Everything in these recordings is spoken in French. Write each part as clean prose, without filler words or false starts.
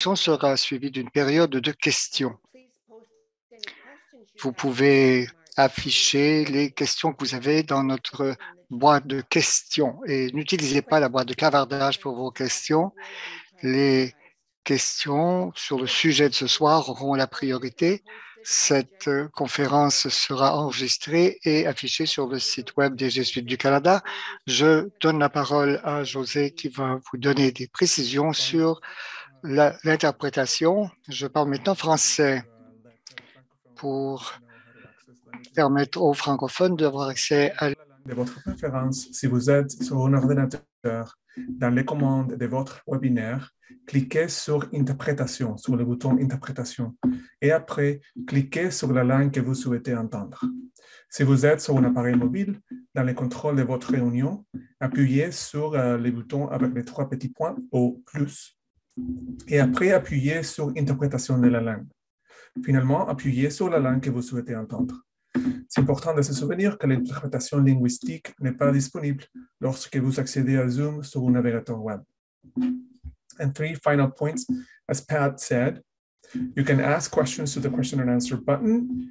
présentation sera suivie d'une période de questions. Vous pouvez afficher les questions que vous avez dans notre boîte de questions et n'utilisez pas la boîte de clavardage pour vos questions. Les questions sur le sujet de ce soir auront la priorité. Cette conférence sera enregistrée et affichée sur le site web des Jésuites du Canada. Je donne la parole à José qui va vous donner des précisions sur l'interprétation. Je parle maintenant français pour permettre aux francophones d'avoir accès à de votre préférence. Si vous êtes sur un ordinateur, dans les commandes de votre webinaire, cliquez sur Interprétation, sur le bouton Interprétation, et après, cliquez sur la langue que vous souhaitez entendre. Si vous êtes sur un appareil mobile, dans le contrôle de votre réunion, appuyez sur les boutons avec les 3 petits points au plus, et après, appuyez sur Interprétation de la langue. Finalement, appuyez sur la langue que vous souhaitez entendre. C'est important de se souvenir que l'interprétation linguistique n'est pas disponible lorsque vous accédez à Zoom sur un navigateur web. And 3 final points, as Pat said, you can ask questions to the question and answer button,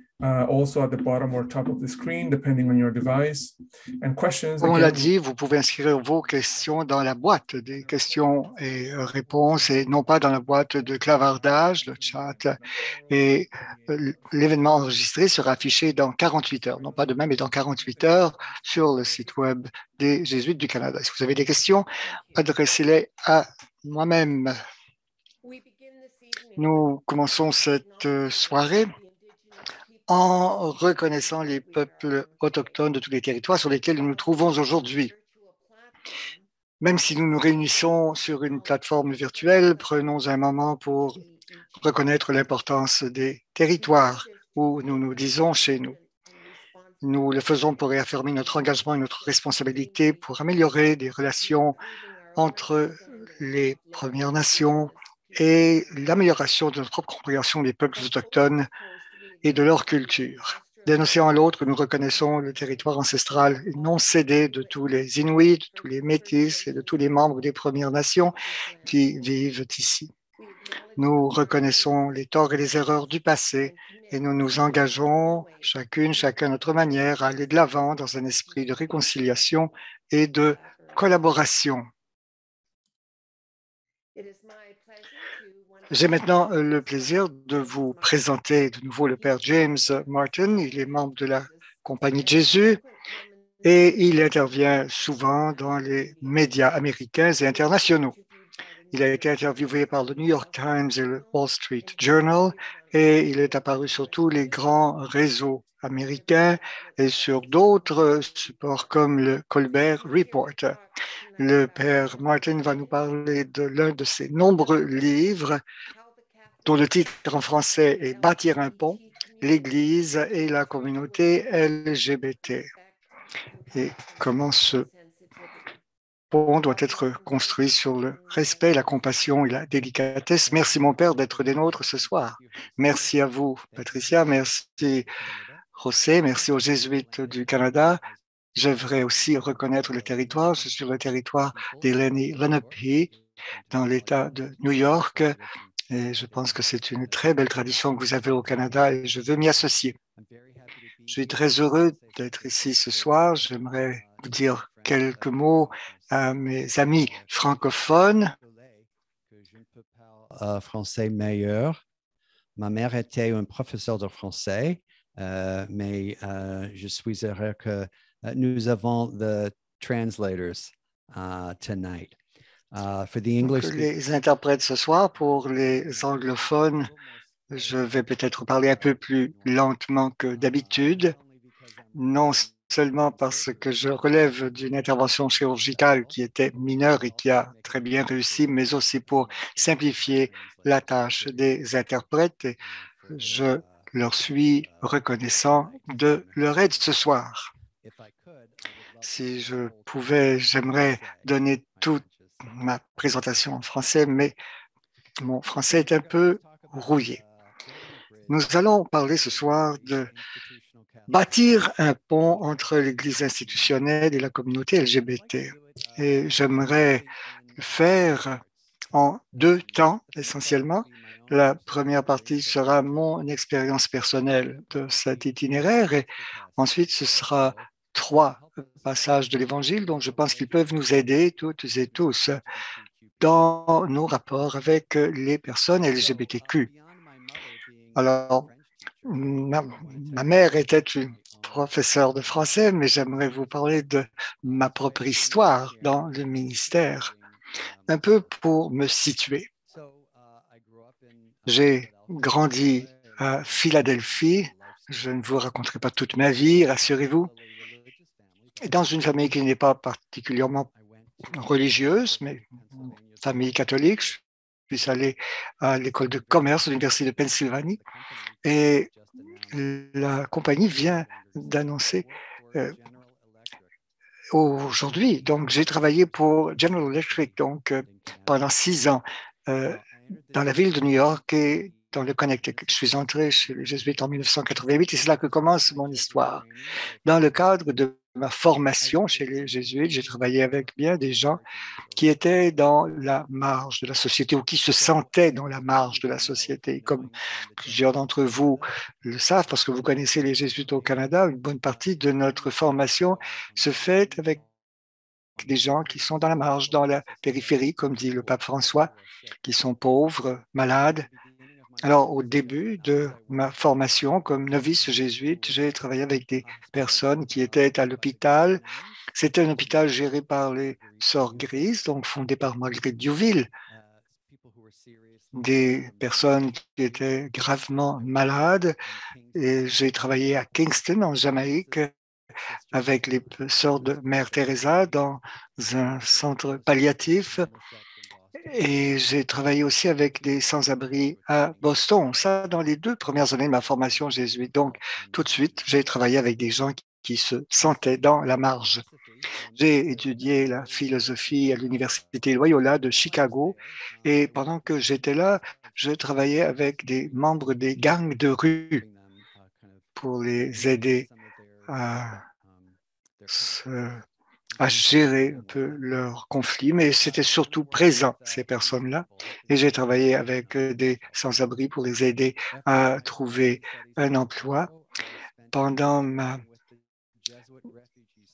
also at the bottom or top of the screen, depending on your device. And questions, Comme on l'a again, dit, vous pouvez inscrire vos questions dans la boîte des questions et réponses et non pas dans la boîte de clavardage, le chat. Et l'événement enregistré sera affiché dans 48 heures, non pas demain, mais dans 48 heures sur le site web des Jésuites du Canada. Si vous avez des questions, adressez-les à moi-même. Nous commençons cette soirée en reconnaissant les peuples autochtones de tous les territoires sur lesquels nous nous trouvons aujourd'hui. Même si nous nous réunissons sur une plateforme virtuelle, prenons un moment pour reconnaître l'importance des territoires où nous nous disons chez nous. Nous le faisons pour réaffirmer notre engagement et notre responsabilité pour améliorer les relations entre les Premières Nations et l'amélioration de notre propre compréhension des peuples autochtones et de leur culture. D'un océan à l'autre, nous reconnaissons le territoire ancestral non cédé de tous les Inuits, de tous les Métis et de tous les membres des Premières Nations qui vivent ici. Nous reconnaissons les torts et les erreurs du passé et nous nous engageons chacun à notre manière à aller de l'avant dans un esprit de réconciliation et de collaboration. J'ai maintenant le plaisir de vous présenter de nouveau le Père James Martin. Il est membre de la Compagnie de Jésus et il intervient souvent dans les médias américains et internationaux. Il a été interviewé par le New York Times et le Wall Street Journal et il est apparu sur tous les grands réseaux américains et sur d'autres supports comme le Colbert Report. Le Père Martin va nous parler de l'un de ses nombreux livres dont le titre en français est Bâtir un pont, l'Église et la communauté LGBT. Et comment ce pont doit être construit sur le respect, la compassion et la délicatesse. Merci mon Père d'être des nôtres ce soir. Merci à vous, Patricia. Merci, José. Merci aux Jésuites du Canada. J'aimerais aussi reconnaître le territoire. Je suis sur le territoire des Lenni Lenape, dans l'État de New York. Et je pense que c'est une très belle tradition que vous avez au Canada et je veux m'y associer. Je suis très heureux d'être ici ce soir. J'aimerais vous dire quelques mots à mes amis francophones. Français meilleur. Ma mère était un professeur de français, mais je suis heureux que nous avons the translators tonight. For the English les interprètes ce soir, pour les anglophones, je vais peut-être parler un peu plus lentement que d'habitude, non seulement parce que je relève d'une intervention chirurgicale qui était mineure et qui a très bien réussi, mais aussi pour simplifier la tâche des interprètes. Et je leur suis reconnaissant de leur aide ce soir. Si je pouvais, j'aimerais donner toute ma présentation en français, mais mon français est un peu rouillé. Nous allons parler ce soir de bâtir un pont entre l'Église institutionnelle et la communauté LGBT. Et j'aimerais le faire en 2 temps essentiellement. La première partie sera mon expérience personnelle de cet itinéraire et ensuite ce sera 3 passages de l'Évangile dont je pense qu'ils peuvent nous aider toutes et tous dans nos rapports avec les personnes LGBTQ. Alors, ma mère était une professeure de français, mais j'aimerais vous parler de ma propre histoire dans le ministère, un peu pour me situer. J'ai grandi à Philadelphie. Je ne vous raconterai pas toute ma vie, rassurez-vous. Dans une famille qui n'est pas particulièrement religieuse, mais une famille catholique. Je suis allé à l'école de commerce de l'Université de Pennsylvanie et la compagnie vient d'annoncer aujourd'hui. Donc, j'ai travaillé pour General Electric pendant 6 ans dans la ville de New York et dans le Connecticut. Je suis entré chez les Jésuites en 1988 et c'est là que commence mon histoire. Dans le cadre de ma formation chez les Jésuites, j'ai travaillé avec bien des gens qui étaient dans la marge de la société ou qui se sentaient dans la marge de la société. Comme plusieurs d'entre vous le savent, parce que vous connaissez les Jésuites au Canada, une bonne partie de notre formation se fait avec des gens qui sont dans la marge, dans la périphérie, comme dit le pape François, qui sont pauvres, malades. Alors, au début de ma formation comme novice jésuite, j'ai travaillé avec des personnes qui étaient à l'hôpital. C'était un hôpital géré par les Sœurs Grises, donc fondé par Marguerite Diouville. Des personnes qui étaient gravement malades. Et j'ai travaillé à Kingston, en Jamaïque, avec les sœurs de Mère Teresa dans un centre palliatif. Et j'ai travaillé aussi avec des sans-abri à Boston, ça dans les 2 premières années de ma formation jésuite. Donc, tout de suite, j'ai travaillé avec des gens qui se sentaient dans la marge. J'ai étudié la philosophie à l'Université Loyola de Chicago et pendant que j'étais là, je travaillais avec des membres des gangs de rue pour les aider à à gérer un peu leurs conflits, mais c'était surtout présent, ces personnes-là. Et j'ai travaillé avec des sans-abri pour les aider à trouver un emploi.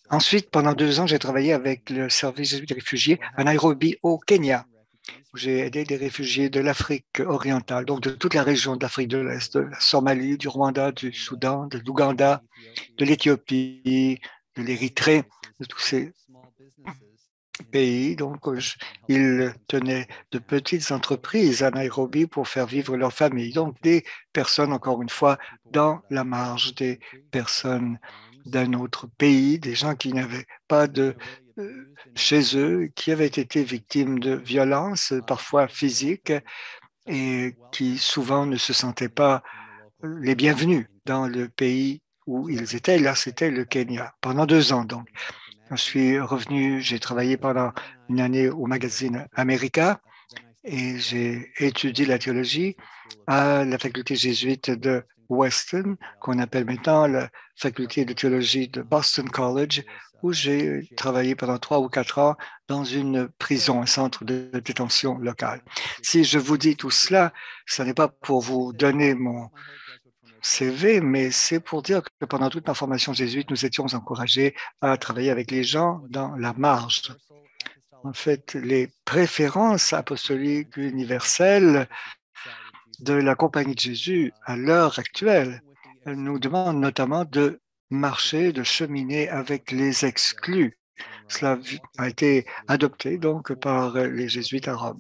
Ensuite, pendant 2 ans, j'ai travaillé avec le service jésuite des réfugiés à Nairobi, au Kenya, où j'ai aidé des réfugiés de l'Afrique orientale, donc de toute la région de l'Afrique de l'Est, de la Somalie, du Rwanda, du Soudan, de l'Ouganda, de l'Éthiopie, de l'Érythrée, de tous ces pays. Donc, ils tenaient de petites entreprises à Nairobi pour faire vivre leur famille. Donc, des personnes, encore une fois, dans la marge, des personnes d'un autre pays, des gens qui n'avaient pas de chez eux, qui avaient été victimes de violences, parfois physiques, et qui souvent ne se sentaient pas les bienvenus dans le pays où ils étaient. Là, c'était le Kenya, pendant 2 ans. Donc, je suis revenu, j'ai travaillé pendant une année au magazine America et j'ai étudié la théologie à la faculté jésuite de Weston, qu'on appelle maintenant la faculté de théologie de Boston College, où j'ai travaillé pendant 3 ou 4 ans dans une prison, un centre de détention local. Si je vous dis tout cela, ce n'est pas pour vous donner mon CV, mais c'est pour dire que pendant toute ma formation jésuite, nous étions encouragés à travailler avec les gens dans la marge. En fait, les préférences apostoliques universelles de la Compagnie de Jésus à l'heure actuelle nous demandent notamment de marcher, de cheminer avec les exclus. Cela a été adopté donc par les jésuites à Rome.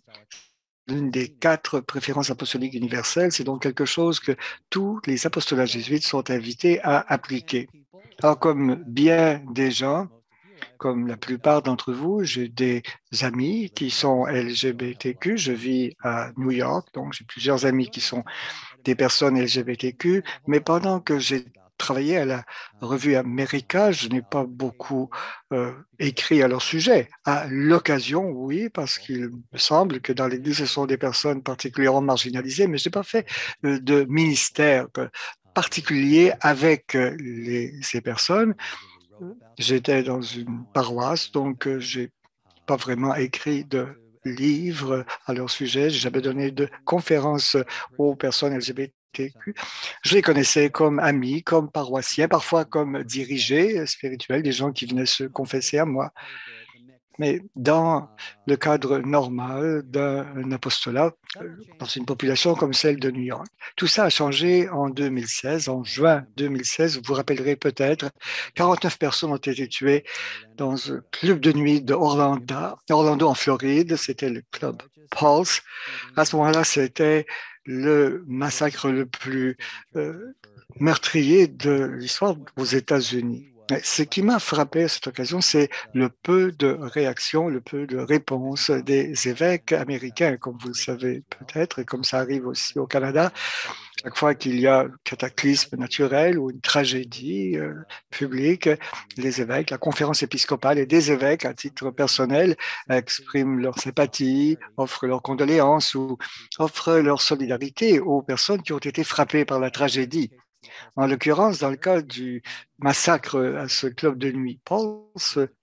L'une des 4 préférences apostoliques universelles, c'est donc quelque chose que tous les apostolats jésuites sont invités à appliquer. Alors, comme bien des gens, comme la plupart d'entre vous, j'ai des amis qui sont LGBTQ. Je vis à New York, donc j'ai plusieurs amis qui sont des personnes LGBTQ. Mais pendant que j'ai travaillé à la revue America, je n'ai pas beaucoup écrit à leur sujet. À l'occasion, oui, parce qu'il me semble que dans l'Église, ce sont des personnes particulièrement marginalisées, mais je n'ai pas fait de ministère particulier avec ces personnes. J'étais dans une paroisse, donc j'ai pas vraiment écrit de livres à leur sujet. J'ai jamais donné de conférences aux personnes LGBTQ. Je les connaissais comme amis, comme paroissiens, parfois comme dirigés spirituels, des gens qui venaient se confesser à moi. Mais dans le cadre normal d'un apostolat, dans une population comme celle de New York. Tout ça a changé en 2016, en juin 2016. Vous vous rappellerez peut-être, 49 personnes ont été tuées dans un club de nuit de Orlando en Floride. C'était le club Pulse. À ce moment-là, c'était le massacre le plus meurtrier de l'histoire aux États-Unis. Ce qui m'a frappé à cette occasion, c'est le peu de réactions, le peu de réponses des évêques américains, comme vous le savez peut-être, et comme ça arrive aussi au Canada. Chaque fois qu'il y a un cataclysme naturel ou une tragédie publique, les évêques, la conférence épiscopale et des évêques, à titre personnel, expriment leur sympathie, offrent leurs condoléances ou offrent leur solidarité aux personnes qui ont été frappées par la tragédie. En l'occurrence, dans le cas du massacre à ce club de nuit,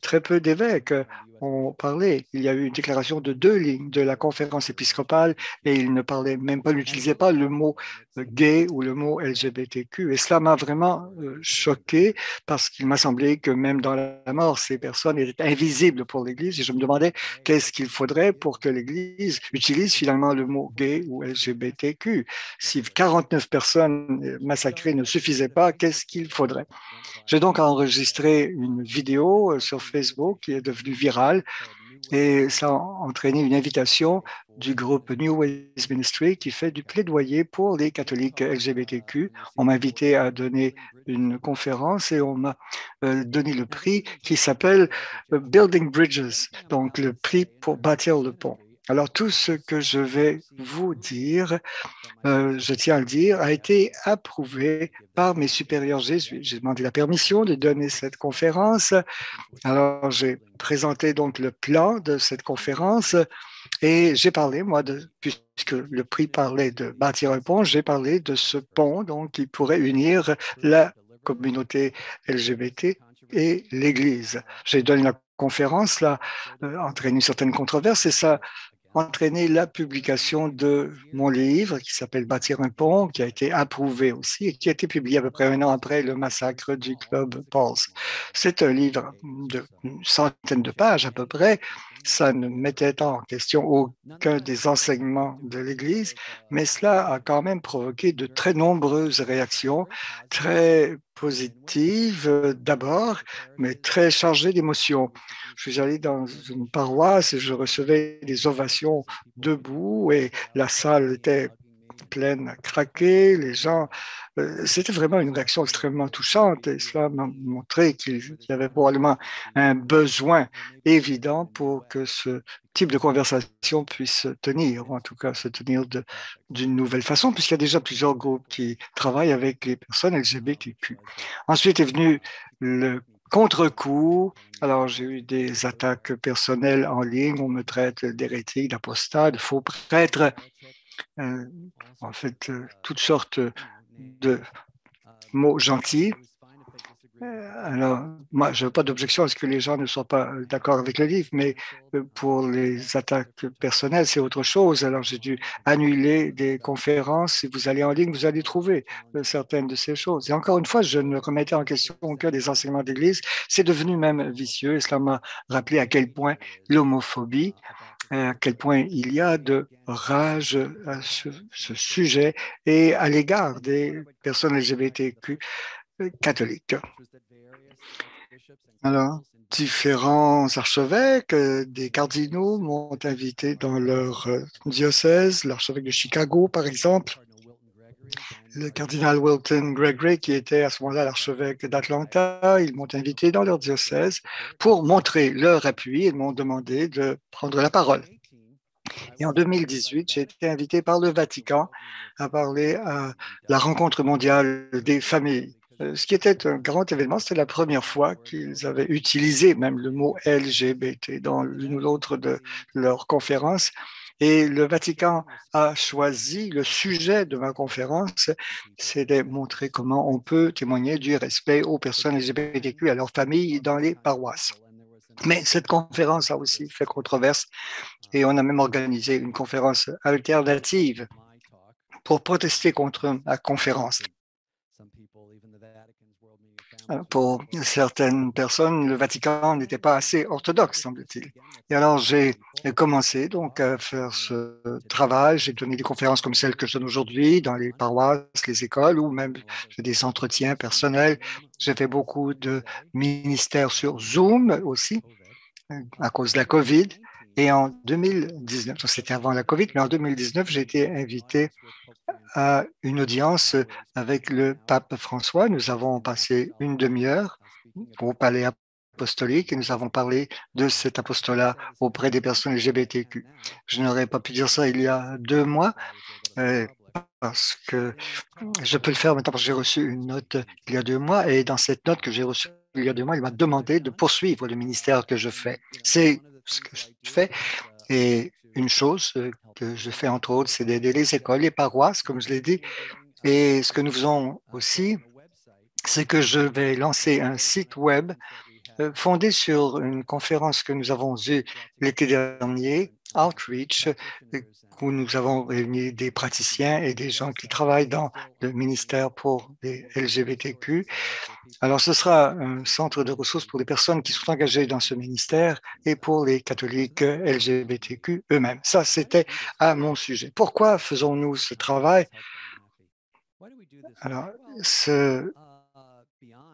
très peu d'évêques ont parlé. Il y a eu une déclaration de 2 lignes de la conférence épiscopale et ils ne parlaient même pas, n'utilisaient pas le mot gay ou le mot LGBTQ. Et cela m'a vraiment choqué parce qu'il m'a semblé que même dans la mort, ces personnes étaient invisibles pour l'Église et je me demandais qu'est-ce qu'il faudrait pour que l'Église utilise finalement le mot gay ou LGBTQ. Si 49 personnes massacrées ne suffisaient pas, qu'est-ce qu'il faudrait? J'ai donc enregistré une vidéo sur Facebook qui est devenue virale et ça a entraîné une invitation du groupe New Ways Ministry qui fait du plaidoyer pour les catholiques LGBTQ. On m'a invité à donner une conférence et on m'a donné le prix qui s'appelle Building Bridges, donc le prix pour bâtir le pont. Alors tout ce que je vais vous dire, je tiens à le dire, a été approuvé par mes supérieurs jésuites. J'ai demandé la permission de donner cette conférence. Alors, j'ai présenté donc le plan de cette conférence et j'ai parlé, moi, puisque le prix parlait de bâtir un pont, j'ai parlé de ce pont donc, qui pourrait unir la communauté LGBT et l'Église. J'ai donné la conférence, là, entraîné une certaine controverse et ça entraîné la publication de mon livre qui s'appelle Bâtir un pont, qui a été approuvé aussi et qui a été publié à peu près 1 an après le massacre du Club Pulse. C'est un livre d'une centaine de pages à peu près. Ça ne mettait en question aucun des enseignements de l'Église, mais cela a quand même provoqué de très nombreuses réactions, très positives d'abord, mais très chargées d'émotions. Je suis allé dans une paroisse et je recevais des ovations debout et la salle était pleine à craquer. Les gens, c'était vraiment une réaction extrêmement touchante et cela m'a montré qu'il y avait probablement un besoin évident pour que ce type de conversation puisse se tenir, ou en tout cas se tenir d'une nouvelle façon, puisqu'il y a déjà plusieurs groupes qui travaillent avec les personnes LGBTQ. Ensuite est venu le contre-coup. Alors, j'ai eu des attaques personnelles en ligne. On me traite d'hérétique, d'apostat, de faux prêtre. En fait, toutes sortes de mots gentils. Alors, moi, je n'ai pas d'objection à ce que les gens ne soient pas d'accord avec le livre, mais pour les attaques personnelles, c'est autre chose. Alors, j'ai dû annuler des conférences. Si vous allez en ligne, vous allez trouver certaines de ces choses. Et encore une fois, je ne remettais en question aucun des enseignements d'Église. C'est devenu même vicieux et cela m'a rappelé à quel point l'homophobie, à quel point il y a de rage à ce sujet et à l'égard des personnes LGBTQ catholiques. Alors, différents archevêques, des cardinaux m'ont invité dans leur diocèse, l'archevêque de Chicago, par exemple, le cardinal Wilton Gregory, qui était à ce moment-là l'archevêque d'Atlanta, ils m'ont invité dans leur diocèse pour montrer leur appui. Ils m'ont demandé de prendre la parole. Et en 2018, j'ai été invité par le Vatican à parler à la rencontre mondiale des familles. Ce qui était un grand événement, c'était la première fois qu'ils avaient utilisé même le mot LGBT dans l'une ou l'autre de leurs conférences. Et le Vatican a choisi le sujet de ma conférence, c'est de montrer comment on peut témoigner du respect aux personnes LGBTQ et à leurs familles dans les paroisses. Mais cette conférence a aussi fait controverse et on a même organisé une conférence alternative pour protester contre la conférence. Pour certaines personnes, le Vatican n'était pas assez orthodoxe, semble-t-il. Et alors, j'ai commencé donc à faire ce travail. J'ai donné des conférences comme celles que je donne aujourd'hui dans les paroisses, les écoles, ou même j'ai des entretiens personnels. J'ai fait beaucoup de ministères sur Zoom aussi, à cause de la COVID. Et en 2019, c'était avant la COVID, mais en 2019, j'ai été invité à une audience avec le pape François. Nous avons passé une demi-heure au palais apostolique et nous avons parlé de cet apostolat auprès des personnes LGBTQ. Je n'aurais pas pu dire ça il y a 2 mois parce que je peux le faire maintenant parce que j'ai reçu une note il y a 2 mois et dans cette note que j'ai reçue il y a 2 mois, il m'a demandé de poursuivre le ministère que je fais. C'est ce que je fais et une chose que je fais entre autres, c'est d'aider les écoles, les paroisses, comme je l'ai dit. Et ce que nous faisons aussi, c'est que je vais lancer un site web fondé sur une conférence que nous avons eue l'été dernier, Outreach, où nous avons réuni des praticiens et des gens qui travaillent dans le ministère pour les LGBTQ. Alors, ce sera un centre de ressources pour les personnes qui sont engagées dans ce ministère et pour les catholiques LGBTQ eux-mêmes. Ça, c'était à mon sujet. Pourquoi faisons-nous ce travail? Alors,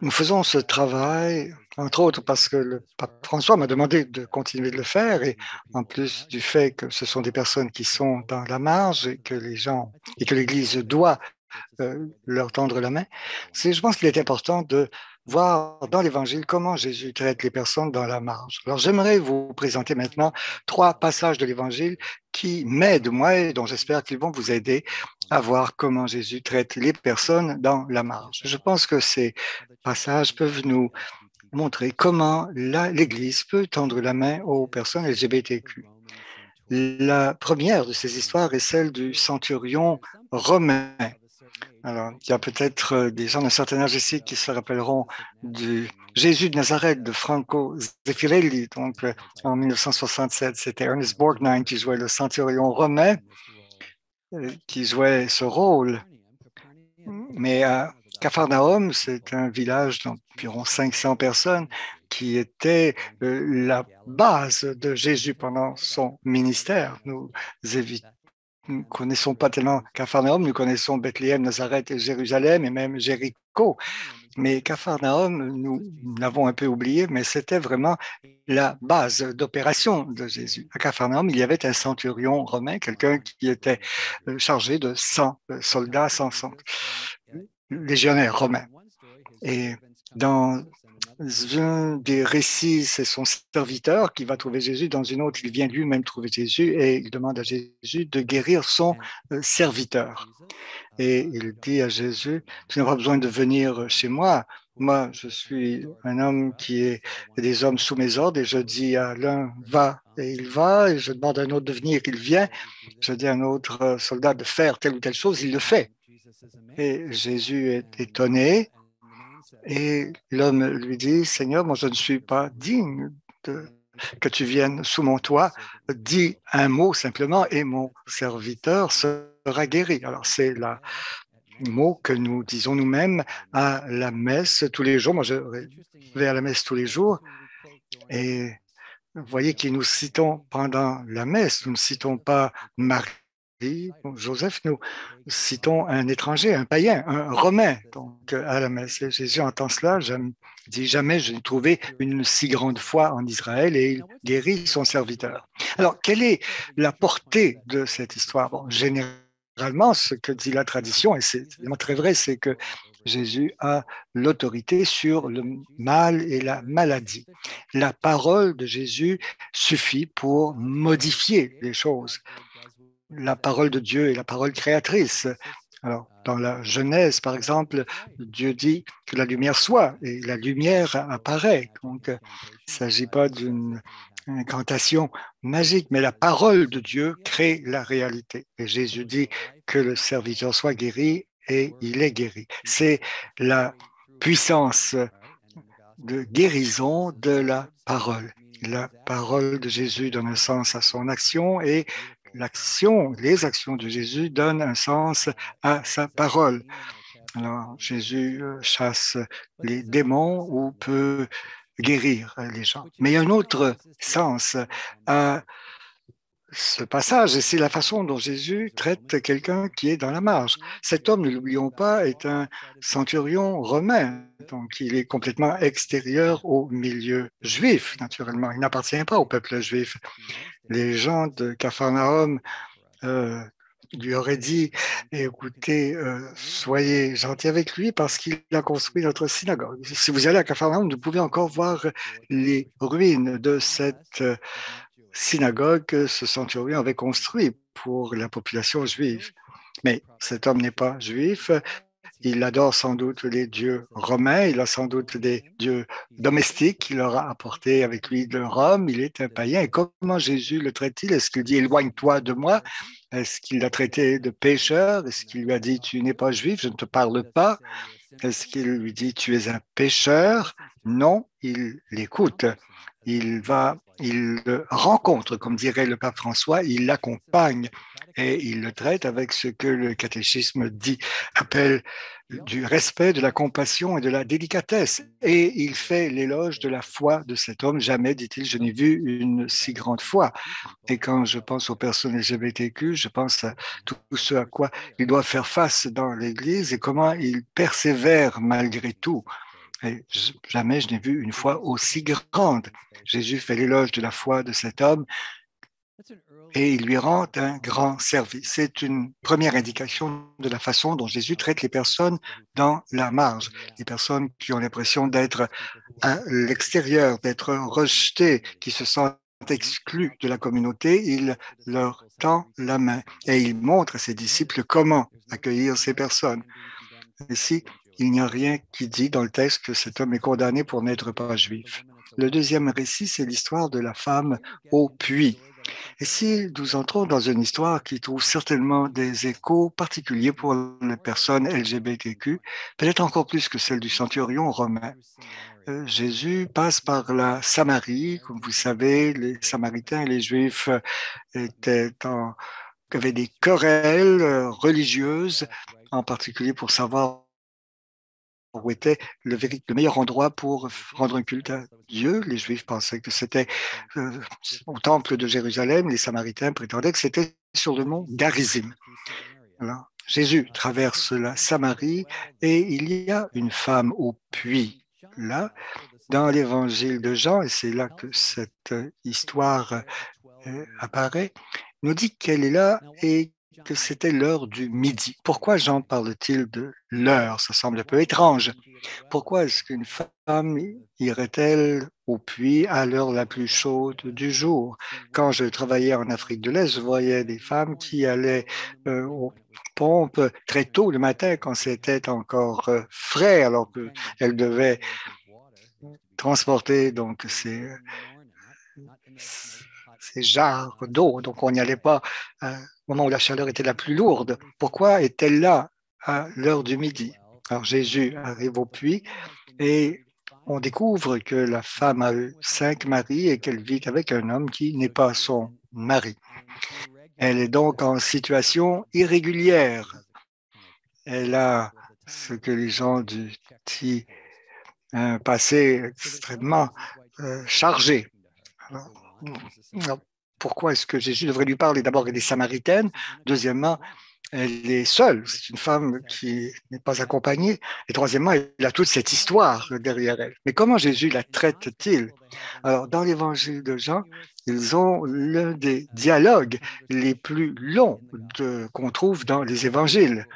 nous faisons ce travail, entre autres parce que le pape François m'a demandé de continuer de le faire et en plus du fait que ce sont des personnes qui sont dans la marge et que les gens et que l'Église doit leur tendre la main. Je pense qu'il est important de voir dans l'Évangile comment Jésus traite les personnes dans la marge. Alors j'aimerais vous présenter maintenant 3 passages de l'Évangile qui m'aident, moi, et dont j'espère qu'ils vont vous aider à voir comment Jésus traite les personnes dans la marge. Je pense que ces passages peuvent nous montrer comment l'Église peut tendre la main aux personnes LGBTQ. La première de ces histoires est celle du centurion romain. Alors, il y a peut-être des gens d'un certain âge ici qui se rappelleront du Jésus de Nazareth de Franco Zeffirelli. Donc, en 1967, c'était Ernest Borgnine qui jouait le centurion romain, qui jouait ce rôle. Mais à Capharnaüm, c'est un village d'environ 500 personnes qui était la base de Jésus pendant son ministère. Nous ne connaissons pas tellement Capharnaüm, nous connaissons Bethléem, Nazareth et Jérusalem et même Jéricho. Mais Capharnaüm, nous l'avons un peu oublié, mais c'était vraiment la base d'opération de Jésus. À Capharnaüm, il y avait un centurion romain, quelqu'un qui était chargé de 100 soldats, 100 légionnaires romains. Et dans un des récits, c'est son serviteur qui va trouver Jésus. Dans une autre, il vient lui-même trouver Jésus et il demande à Jésus de guérir son serviteur. Et il dit à Jésus, tu n'as pas besoin de venir chez moi. Moi, je suis un homme qui est des hommes sous mes ordres et je dis à l'un, va, et il va, et je demande à un autre de venir, il vient. Je dis à un autre soldat de faire telle ou telle chose, il le fait. Et Jésus est étonné et l'homme lui dit, Seigneur, moi je ne suis pas digne que tu viennes sous mon toit. Dis un mot simplement et mon serviteur sera guéri. Alors c'est le mot que nous disons nous-mêmes à la messe tous les jours. Moi je vais à la messe tous les jours et vous voyez que nous citons pendant la messe, nous ne citons pas Marie, Joseph, nous citons un étranger, un païen, un Romain, donc à la messe. Et Jésus entend cela, dit jamais je n'ai trouvé une si grande foi en Israël et il guérit son serviteur. Alors, quelle est la portée de cette histoire? Bon, généralement, ce que dit la tradition, et c'est vraiment très vrai, c'est que Jésus a l'autorité sur le mal et la maladie. La parole de Jésus suffit pour modifier les choses. La parole de Dieu est la parole créatrice. Alors, dans la Genèse, par exemple, Dieu dit que la lumière soit et la lumière apparaît. Donc, il ne s'agit pas d'une incantation magique, mais la parole de Dieu crée la réalité. Et Jésus dit que le serviteur soit guéri et il est guéri. C'est la puissance de guérison de la parole. La parole de Jésus donne un sens à son action et les actions de Jésus donnent un sens à sa parole. Alors, Jésus chasse les démons ou peut guérir les gens. Mais il y a un autre sens à ce passage, et c'est la façon dont Jésus traite quelqu'un qui est dans la marge. Cet homme, ne l'oublions pas, est un centurion romain, donc il est complètement extérieur au milieu juif, naturellement. Il n'appartient pas au peuple juif. Les gens de Capharnaüm lui auraient dit, écoutez, soyez gentils avec lui parce qu'il a construit notre synagogue. Si vous allez à Capharnaüm, vous pouvez encore voir les ruines de cette synagogue que ce centurion avait construit pour la population juive. Mais cet homme n'est pas juif. Il adore sans doute les dieux romains. Il a sans doute des dieux domestiques qu'il aura apportés avec lui de Rome. Il est un païen. Et comment Jésus le traite-t-il? Est-ce qu'il dit éloigne-toi de moi? Est-ce qu'il l'a traité de pécheur? Est-ce qu'il lui a dit tu n'es pas juif, je ne te parle pas? Est-ce qu'il lui dit tu es un pécheur? Non, il l'écoute. Il le rencontre, comme dirait le pape François, il l'accompagne et il le traite avec ce que le catéchisme appelle du respect, de la compassion et de la délicatesse. Et il fait l'éloge de la foi de cet homme. Jamais, dit-il, je n'ai vu une si grande foi. Et quand je pense aux personnes LGBTQ, je pense à tout ce à quoi ils doivent faire face dans l'Église et comment ils persévèrent malgré tout. Et jamais je n'ai vu une foi aussi grande. Jésus fait l'éloge de la foi de cet homme et il lui rend un grand service. C'est une première indication de la façon dont Jésus traite les personnes dans la marge, les personnes qui ont l'impression d'être à l'extérieur, d'être rejetées, qui se sentent exclus de la communauté. Il leur tend la main et il montre à ses disciples comment accueillir ces personnes. Ici, il n'y a rien qui dit dans le texte que cet homme est condamné pour n'être pas juif. Le deuxième récit, c'est l'histoire de la femme au puits. Et si nous entrons dans une histoire qui trouve certainement des échos particuliers pour les personnes LGBTQ, peut-être encore plus que celle du centurion romain. Jésus passe par la Samarie. Comme vous savez, les Samaritains et les Juifs avaient des querelles religieuses, en particulier pour savoir où était le meilleur endroit pour rendre un culte à Dieu. Les Juifs pensaient que c'était au temple de Jérusalem. Les Samaritains prétendaient que c'était sur le mont Garizim. Alors, Jésus traverse la Samarie et il y a une femme au puits. Là, dans l'évangile de Jean, et c'est là que cette histoire apparaît, nous dit qu'elle est là et que c'était l'heure du midi. Pourquoi Jean parle-t-il de l'heure? Ça semble un peu étrange. Pourquoi est-ce qu'une femme irait-elle au puits à l'heure la plus chaude du jour? Quand je travaillais en Afrique de l'Est, je voyais des femmes qui allaient aux pompes très tôt le matin quand c'était encore frais, alors qu'elles devaient transporter donc ces jarres d'eau. Donc, on n'y allait pas au moment où la chaleur était la plus lourde. Pourquoi est-elle là à l'heure du midi? Alors, Jésus arrive au puits et on découvre que la femme a eu 5 maris et qu'elle vit avec un homme qui n'est pas son mari. Elle est donc en situation irrégulière. Elle a ce que les gens disent un passé extrêmement chargé. Alors, pourquoi est-ce que Jésus devrait lui parler? D'abord, elle est samaritaine. Deuxièmement, elle est seule. C'est une femme qui n'est pas accompagnée. Et troisièmement, elle a toute cette histoire derrière elle. Mais comment Jésus la traite-t-il? Alors, dans l'évangile de Jean, ils ont l'un des dialogues les plus longs qu'on trouve dans les évangiles.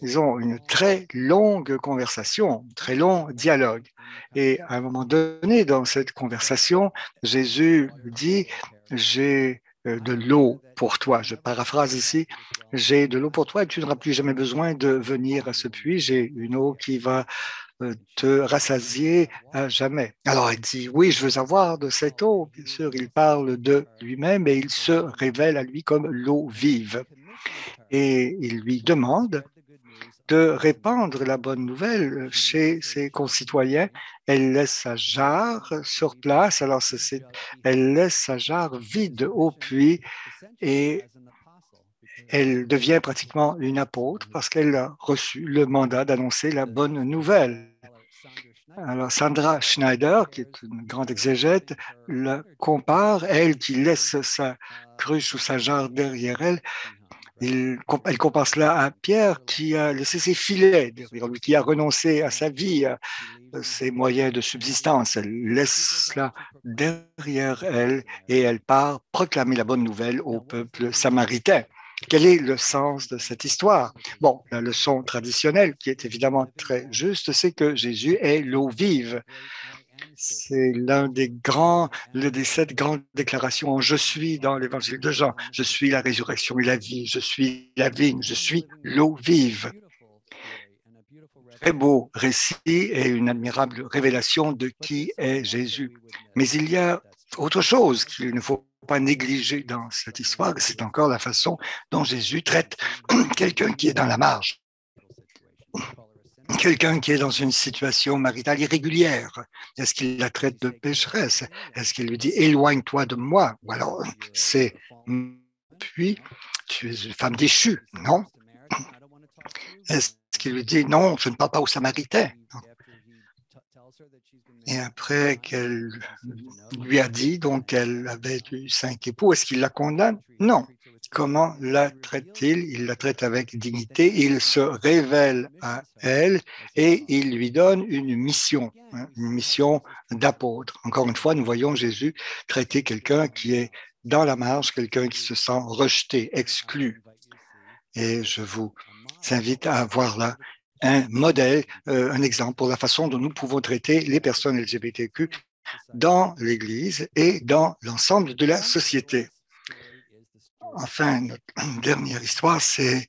Ils ont une très longue conversation, un très long dialogue. Et à un moment donné, dans cette conversation, Jésus dit, j'ai de l'eau pour toi. Je paraphrase ici, j'ai de l'eau pour toi et tu n'auras plus jamais besoin de venir à ce puits. J'ai une eau qui va te rassasier à jamais. Alors il dit, oui, je veux avoir de cette eau. Bien sûr, il parle de lui-même et il se révèle à lui comme l'eau vive. Et il lui demande de répandre la bonne nouvelle chez ses concitoyens. Elle laisse sa jarre sur place, alors elle laisse sa jarre vide au puits et elle devient pratiquement une apôtre parce qu'elle a reçu le mandat d'annoncer la bonne nouvelle. Alors, Sandra Schneider, qui est une grande exégète, la compare, elle qui laisse sa cruche ou sa jarre derrière elle, elle compare cela à Pierre qui a laissé ses filets derrière lui, qui a renoncé à sa vie, à ses moyens de subsistance. Elle laisse cela derrière elle et elle part proclamer la bonne nouvelle au peuple samaritain. Quel est le sens de cette histoire? Bon, la leçon traditionnelle, qui est évidemment très juste, c'est que Jésus est l'eau vive. C'est l'une des 7 grandes déclarations en je suis dans l'évangile de Jean. Je suis la résurrection et la vie, je suis la vigne, je suis l'eau vive. Très beau récit et une admirable révélation de qui est Jésus. Mais il y a autre chose qu'il ne faut pas négliger dans cette histoire, c'est encore la façon dont Jésus traite quelqu'un qui est dans la marge, quelqu'un qui est dans une situation maritale irrégulière. Est-ce qu'il la traite de pécheresse? Est-ce qu'il lui dit éloigne-toi de moi? Ou alors c'est puis tu es une femme déchue? Non. Est-ce qu'il lui dit non, je ne parle pas aux Samaritains? Et après qu'elle lui a dit donc qu'elle avait eu 5 époux, est-ce qu'il la condamne? Non. Comment la traite-t-il? Il la traite avec dignité, il se révèle à elle et il lui donne une mission d'apôtre. Encore une fois, nous voyons Jésus traiter quelqu'un qui est dans la marge, quelqu'un qui se sent rejeté, exclu. Et je vous invite à voir là un modèle, un exemple pour la façon dont nous pouvons traiter les personnes LGBTQ dans l'Église et dans l'ensemble de la société. Enfin, notre dernière histoire, c'est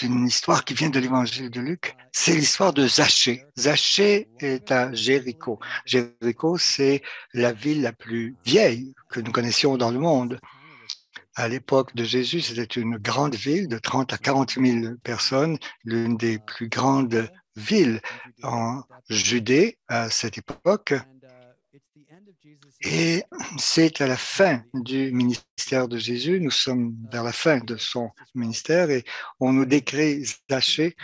une histoire qui vient de l'Évangile de Luc. C'est l'histoire de Zachée. Zachée est à Jéricho. Jéricho, c'est la ville la plus vieille que nous connaissions dans le monde. À l'époque de Jésus, c'était une grande ville de 30 à 40 000 personnes, l'une des plus grandes villes en Judée à cette époque. Et c'est à la fin du ministère de Jésus, nous sommes vers la fin de son ministère et on nous décrit Zachée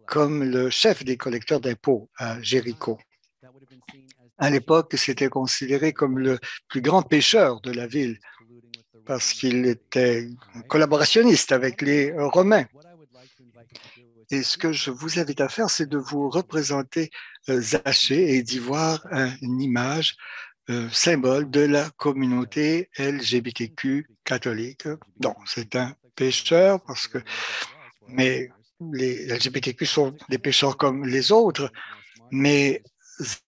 comme le chef des collecteurs d'impôts à Jéricho. À l'époque, c'était considéré comme le plus grand pécheur de la ville parce qu'il était collaborationniste avec les Romains. Et ce que je vous invite à faire, c'est de vous représenter Zachée et d'y voir une image symbole de la communauté LGBTQ catholique. Non, c'est un pécheur mais les LGBTQ sont des pécheurs comme les autres, mais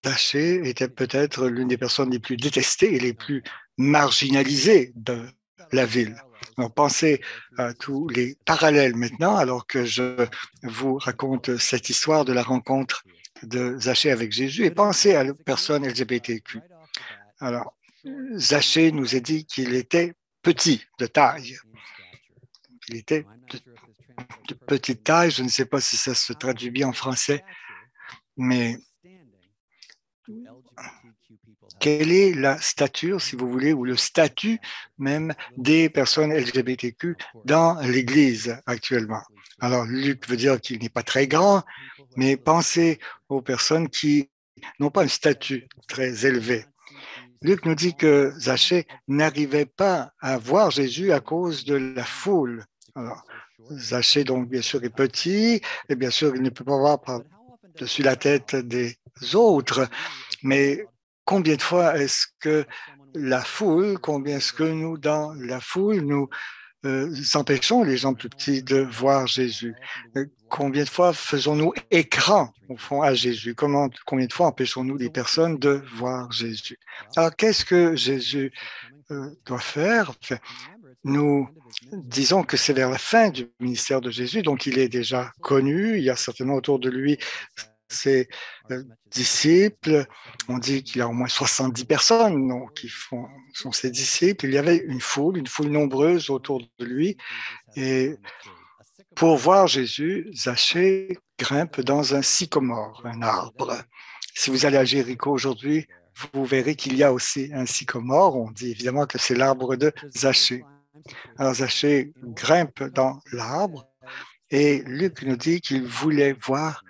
Zachée était peut-être l'une des personnes les plus détestées et les plus marginalisées de la ville. Donc, pensez à tous les parallèles maintenant, alors que je vous raconte cette histoire de la rencontre de Zachée avec Jésus, et pensez à la personne LGBTQ. Alors, Zachée nous a dit qu'il était petit de taille. Il était de petite taille, je ne sais pas si ça se traduit bien en français, mais quelle est la stature, si vous voulez, ou le statut même des personnes LGBTQ dans l'Église actuellement? Alors, Luc veut dire qu'il n'est pas très grand, mais pensez aux personnes qui n'ont pas un statut très élevé. Luc nous dit que Zachée n'arrivait pas à voir Jésus à cause de la foule. Alors, Zachée, donc, bien sûr, est petit, et bien sûr, il ne peut pas voir par-dessus la tête des autres, mais combien de fois est-ce que combien est-ce que nous, dans la foule, nous empêchons les gens plus petits de voir Jésus? Combien de fois faisons-nous écran, au fond, à Jésus? Combien de fois empêchons-nous les personnes de voir Jésus? Alors, qu'est-ce que Jésus doit faire? Enfin, nous disons que c'est vers la fin du ministère de Jésus, donc il est déjà connu, il y a certainement autour de lui ses disciples. On dit qu'il y a au moins 70 personnes qui sont ses disciples. Il y avait une foule nombreuse autour de lui. Et Pour voir Jésus, Zachée grimpe dans un sycomore, un arbre. Si vous allez à Jéricho aujourd'hui, vous verrez qu'il y a aussi un sycomore. On dit évidemment que c'est l'arbre de Zachée. Alors Zachée grimpe dans l'arbre et Luc nous dit qu'il voulait voir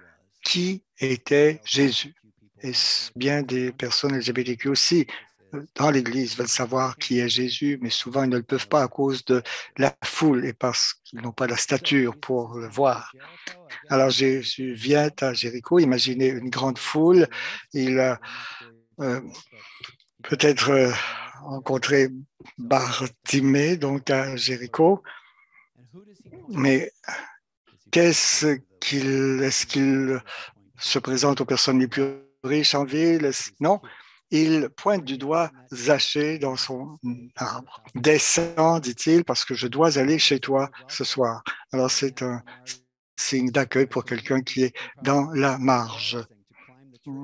qui était Jésus. Et bien des personnes LGBTQ aussi dans l'Église veulent savoir qui est Jésus, mais souvent ils ne le peuvent pas à cause de la foule et parce qu'ils n'ont pas la stature pour le voir. Alors Jésus vient à Jéricho, imaginez une grande foule, il a peut-être rencontré Bartimée, donc à Jéricho, mais est-ce qu'il se présente aux personnes les plus riches en ville? Non, il pointe du doigt Zachée dans son arbre. Descends, dit-il, parce que je dois aller chez toi ce soir. Alors c'est un signe d'accueil pour quelqu'un qui est dans la marge.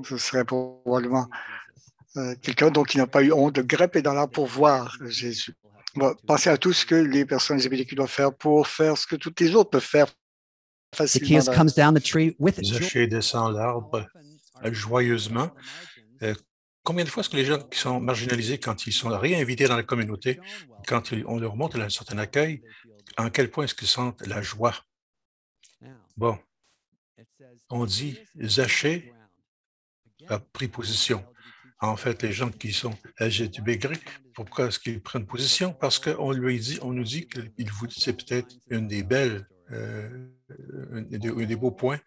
Ce serait probablement quelqu'un donc qui n'a pas eu honte de grimper dans l'arbre pour voir Jésus. Bon, pensez à tout ce que les personnes LGBTQ doivent faire pour faire ce que toutes les autres peuvent faire facilement. Zachée descend l'arbre joyeusement. Combien de fois est-ce que les gens qui sont marginalisés, quand ils sont réinvités dans la communauté, quand on leur montre un certain accueil, en quel point est-ce qu'ils sentent la joie? Bon, on dit Zachée a pris position. En fait, les gens qui sont LGBTQ, pourquoi est-ce qu'ils prennent position? Parce qu'on nous dit que c'est peut-être une des belles, un des beaux points.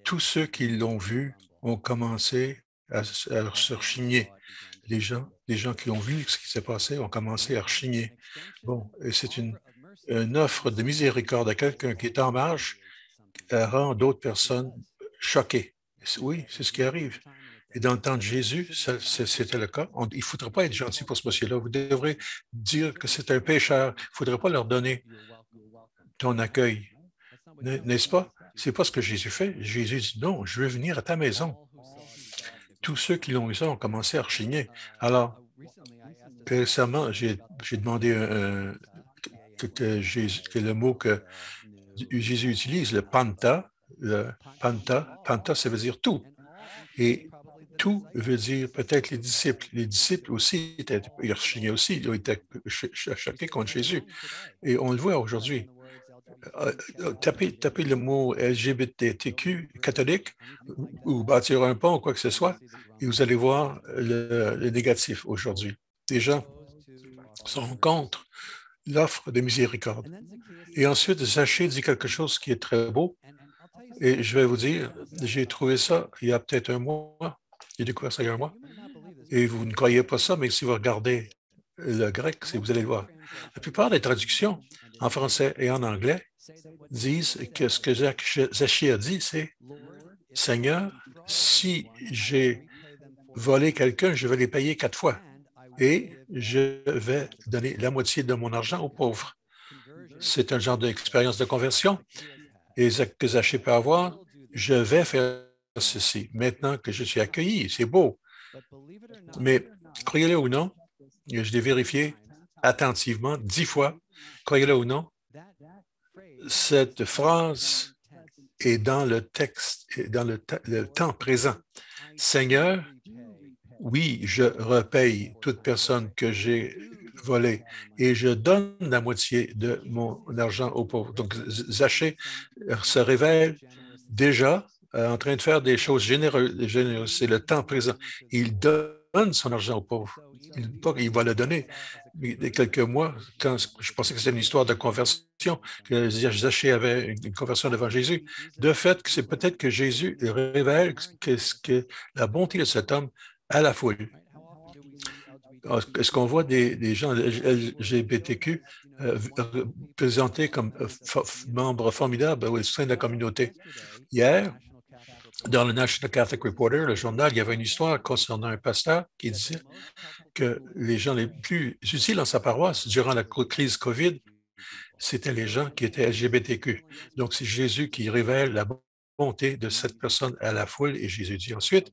Tous ceux qui l'ont vu ont commencé à se rechigner. Les gens qui ont vu ce qui s'est passé ont commencé à rechigner. Bon, et c'est une offre de miséricorde à quelqu'un qui est en marge, rend d'autres personnes choquées. Oui, c'est ce qui arrive. Et dans le temps de Jésus, c'était le cas. Il ne faudrait pas être gentil pour ce monsieur-là. Vous devrez dire que c'est un pécheur. Il ne faudrait pas leur donner ton accueil. N'est-ce pas? Ce n'est pas ce que Jésus fait. Jésus dit non, je veux venir à ta maison. Tous ceux qui l'ont eu ça ont commencé à rechigner. Alors, récemment, j'ai demandé que le mot que Jésus utilise, le panta, panta, ça veut dire tout. Et tout veut dire peut-être les disciples. Les disciples aussi, ils rechignaient aussi, ils étaient choqués contre Jésus. Et on le voit aujourd'hui. Tapez le mot LGBTQ catholique ou bâtir un pont ou quoi que ce soit, et vous allez voir le négatif aujourd'hui. Les gens sont contre l'offre de miséricorde. Et ensuite, Zachée dit quelque chose qui est très beau, et je vais vous dire, j'ai trouvé ça il y a peut-être un mois, j'ai découvert ça il y a un mois, et vous ne croyez pas ça, mais si vous regardez le grec, vous allez le voir. La plupart des traductions en français et en anglais disent que ce que Zachée a dit, c'est « Seigneur, si j'ai volé quelqu'un, je vais les payer 4 fois et je vais donner la moitié de mon argent aux pauvres. » C'est un genre d'expérience de conversion et que Zachée peut avoir. Je vais faire ceci maintenant que je suis accueilli. C'est beau. Mais croyez-le ou non, je l'ai vérifié attentivement 10 fois, croyez-le ou non, cette phrase est dans le texte, dans le temps présent. Seigneur, oui, je repaye toute personne que j'ai volée et je donne la moitié de mon argent aux pauvres. Donc, Zachée se révèle déjà en train de faire des choses généreuses. C'est le temps présent. Il donne son argent aux pauvres. Il va le donner. Il y a quelques mois, quand je pensais que c'était une histoire de conversion, que Zachée avait une conversion devant Jésus, de fait, c'est peut-être que Jésus révèle que la bonté de cet homme à la foule. Est-ce qu'on voit des gens LGBTQ présentés comme membres formidables au sein de la communauté? Hier, dans le National Catholic Reporter, le journal, il y avait une histoire concernant un pasteur qui disait que les gens les plus utiles dans sa paroisse durant la crise COVID, c'était les gens qui étaient LGBTQ. Donc, c'est Jésus qui révèle la bonté de cette personne à la foule. Et Jésus dit ensuite,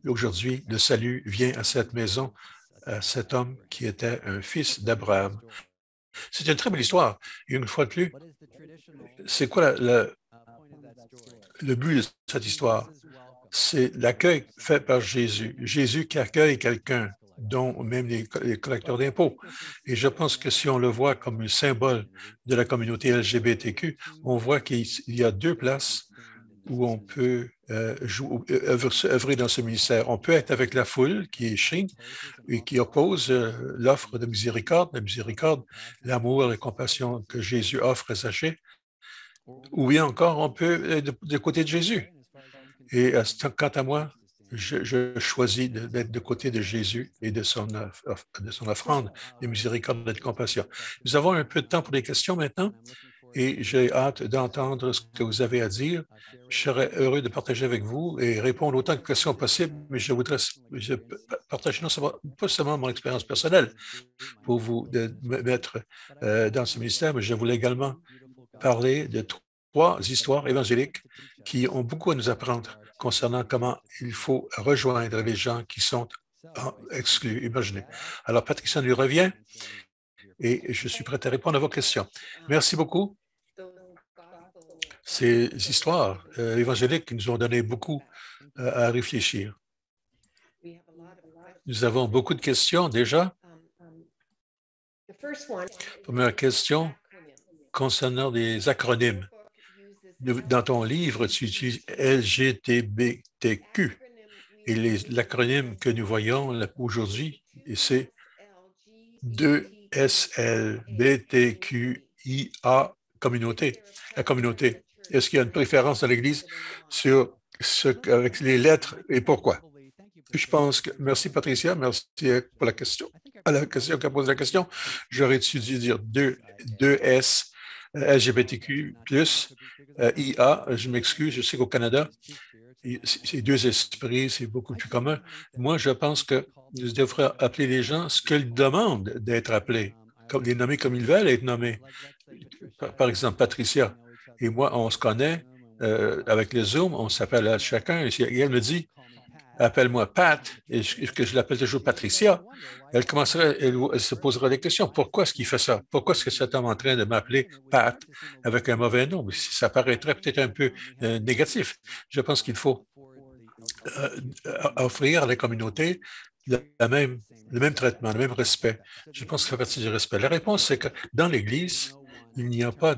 aujourd'hui, le salut vient à cette maison, à cet homme qui était un fils d'Abraham. C'est une très belle histoire. Et une fois de plus, c'est quoi le but de cette histoire? C'est l'accueil fait par Jésus. Jésus qui accueille quelqu'un, dont même les collecteurs d'impôts. Et je pense que si on le voit comme un symbole de la communauté LGBTQ, on voit qu'il y a deux places où on peut œuvrer dans ce ministère. On peut être avec la foule qui est Shrine et qui oppose l'offre de miséricorde, l'amour et la compassion que Jésus offre à Zachée. Ou bien encore, on peut être de côté de Jésus. Et quant à moi, je choisis d'être de côté de Jésus et de son offrande de miséricorde et de compassion. Nous avons un peu de temps pour les questions maintenant et j'ai hâte d'entendre ce que vous avez à dire. Je serais heureux de partager avec vous et répondre autant de questions possible, mais je voudrais partager pas seulement mon expérience personnelle pour vous me mettre dans ce ministère, mais je voulais également parler de trois histoires évangéliques qui ont beaucoup à nous apprendre concernant comment il faut rejoindre les gens qui sont exclus, imaginez. Alors, Patricia lui revient et je suis prêt à répondre à vos questions. Merci beaucoup. Ces histoires évangéliques nous ont donné beaucoup à réfléchir. Nous avons beaucoup de questions déjà. Première question concernant les acronymes. Dans ton livre, tu utilises LGBTQ et l'acronyme que nous voyons aujourd'hui, c'est 2SLBTQIA communauté. La communauté. Est-ce qu'il y a une préférence dans l'Église sur avec les lettres et pourquoi? Je pense que, merci Patricia, merci pour la question. À la question qu'a posé la question, j'aurais dû dire 2S LGBTQ+, IA, je m'excuse, je sais qu'au Canada, ces deux esprits, c'est beaucoup plus commun. Moi, je pense que nous devrions appeler les gens ce qu'ils demandent d'être appelés, les nommer comme ils veulent être nommés. Par exemple, Patricia et moi, on se connaît avec le Zoom, on s'appelle à chacun, et elle me dit, appelle-moi Pat, et que je l'appelle toujours Patricia, elle se posera des questions. Pourquoi est-ce qu'il fait ça? Pourquoi est-ce que cet homme est en train de m'appeler Pat avec un mauvais nom? Ça paraîtrait peut-être un peu négatif. Je pense qu'il faut offrir à la communauté le même traitement, le même respect. Je pense que ça fait partie du respect. La réponse, c'est que dans l'Église, il n'y a pas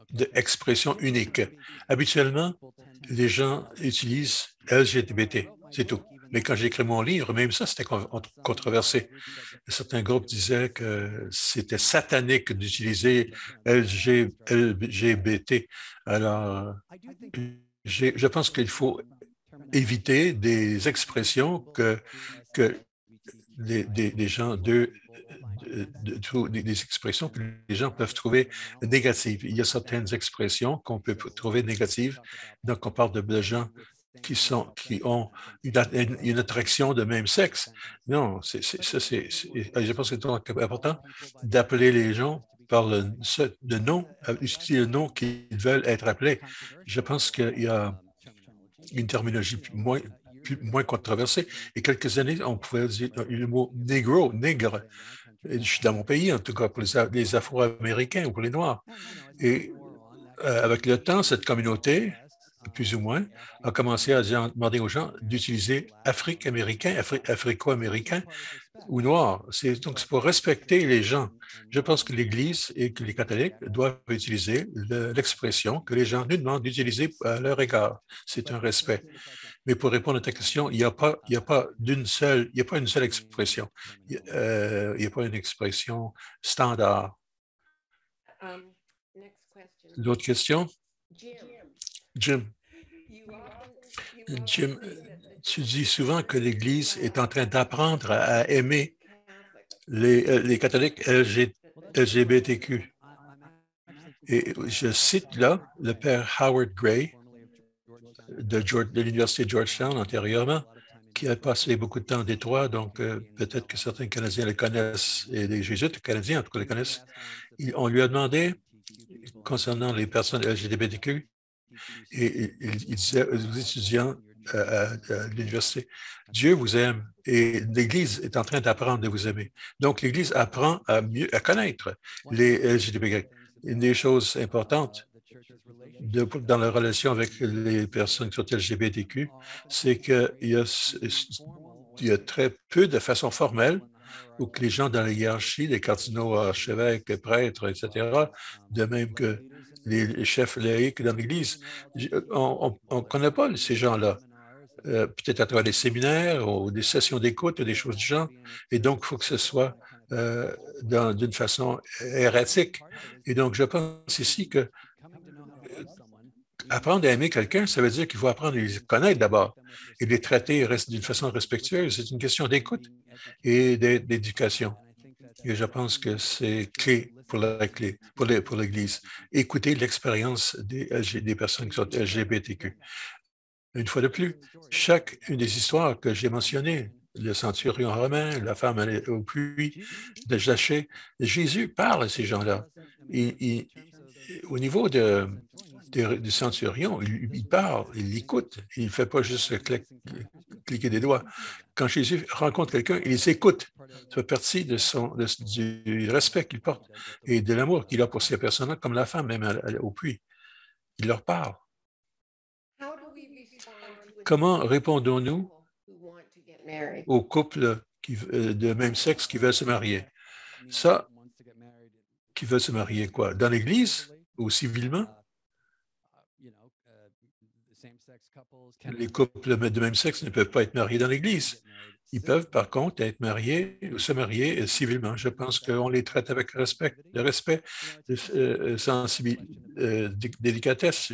d'expression unique. Habituellement, les gens utilisent LGBT, c'est tout. Mais quand j'ai écrit mon livre, même ça, c'était controversé. Certains groupes disaient que c'était satanique d'utiliser LGBT. Alors, je pense qu'il faut éviter des expressions que des gens des expressions que les gens peuvent trouver négatives. Il y a certaines expressions qu'on peut trouver négatives. Donc, on parle de gens qui ont une attraction de même sexe. Non, je pense que c'est important d'appeler les gens par le nom, utiliser le nom qu'ils veulent être appelés. Je pense qu'il y a une terminologie moins controversée. Et quelques années, on pouvait dire le mot négro, nègre. Je suis dans mon pays, en tout cas, pour les Afro-Américains ou pour les Noirs. Et avec le temps, cette communauté, plus ou moins, a commencé à demander aux gens d'utiliser Afrique-Américain, Africo-Américain ou Noir. Donc, c'est pour respecter les gens. Je pense que l'Église et que les catholiques doivent utiliser l'expression que les gens nous demandent d'utiliser à leur égard. C'est un respect. Mais pour répondre à ta question, il n'y a pas une seule expression. Il n'y a pas une expression standard. D'autres questions? Jim, tu dis souvent que l'Église est en train d'apprendre à aimer les catholiques LGBTQ. Et je cite là le père Howard Gray de l'Université de Georgetown antérieurement, qui a passé beaucoup de temps en Détroit, donc peut-être que certains Canadiens le connaissent, et les Jésuites canadiens en tout cas le connaissent. On lui a demandé, concernant les personnes LGBTQ, et il disait aux étudiants à l'université. Dieu vous aime et l'Église est en train d'apprendre de vous aimer. Donc, l'Église apprend à mieux à connaître les LGBTQ. Une des choses importantes dans la relation avec les personnes qui sont LGBTQ, c'est qu'il y a très peu de façon formelle où que les gens dans la hiérarchie, les cardinaux, archevêques, les prêtres, etc., de même que les chefs laïcs dans l'Église, on ne connaît pas ces gens-là. Peut-être à travers des séminaires ou des sessions d'écoute ou des choses du genre. Et donc, il faut que ce soit d'une façon erratique. Et donc, je pense ici que apprendre à aimer quelqu'un, ça veut dire qu'il faut apprendre à les connaître d'abord et les traiter d'une façon respectueuse. C'est une question d'écoute et d'éducation. Et je pense que c'est clé pour l'Église. Écouter l'expérience des personnes qui sont LGBTQ. Une fois de plus, une des histoires que j'ai mentionnées, le centurion romain, la femme au puits de Zachée, Jésus parle à ces gens-là. Au niveau du centurion, il parle, il écoute, il ne fait pas juste cliquer des doigts. Quand Jésus rencontre quelqu'un, il les écoute. Ça fait partie du respect qu'il porte et de l'amour qu'il a pour ces personnes-là, comme la femme même au puits. Il leur parle. Comment répondons-nous aux couples de même sexe qui veulent se marier? Ça, qui veulent se marier quoi? Dans l'Église ou civilement? Les couples de même sexe ne peuvent pas être mariés dans l'Église. Ils peuvent, par contre, être mariés ou se marier civilement. Je pense qu'on les traite avec respect, délicatesse.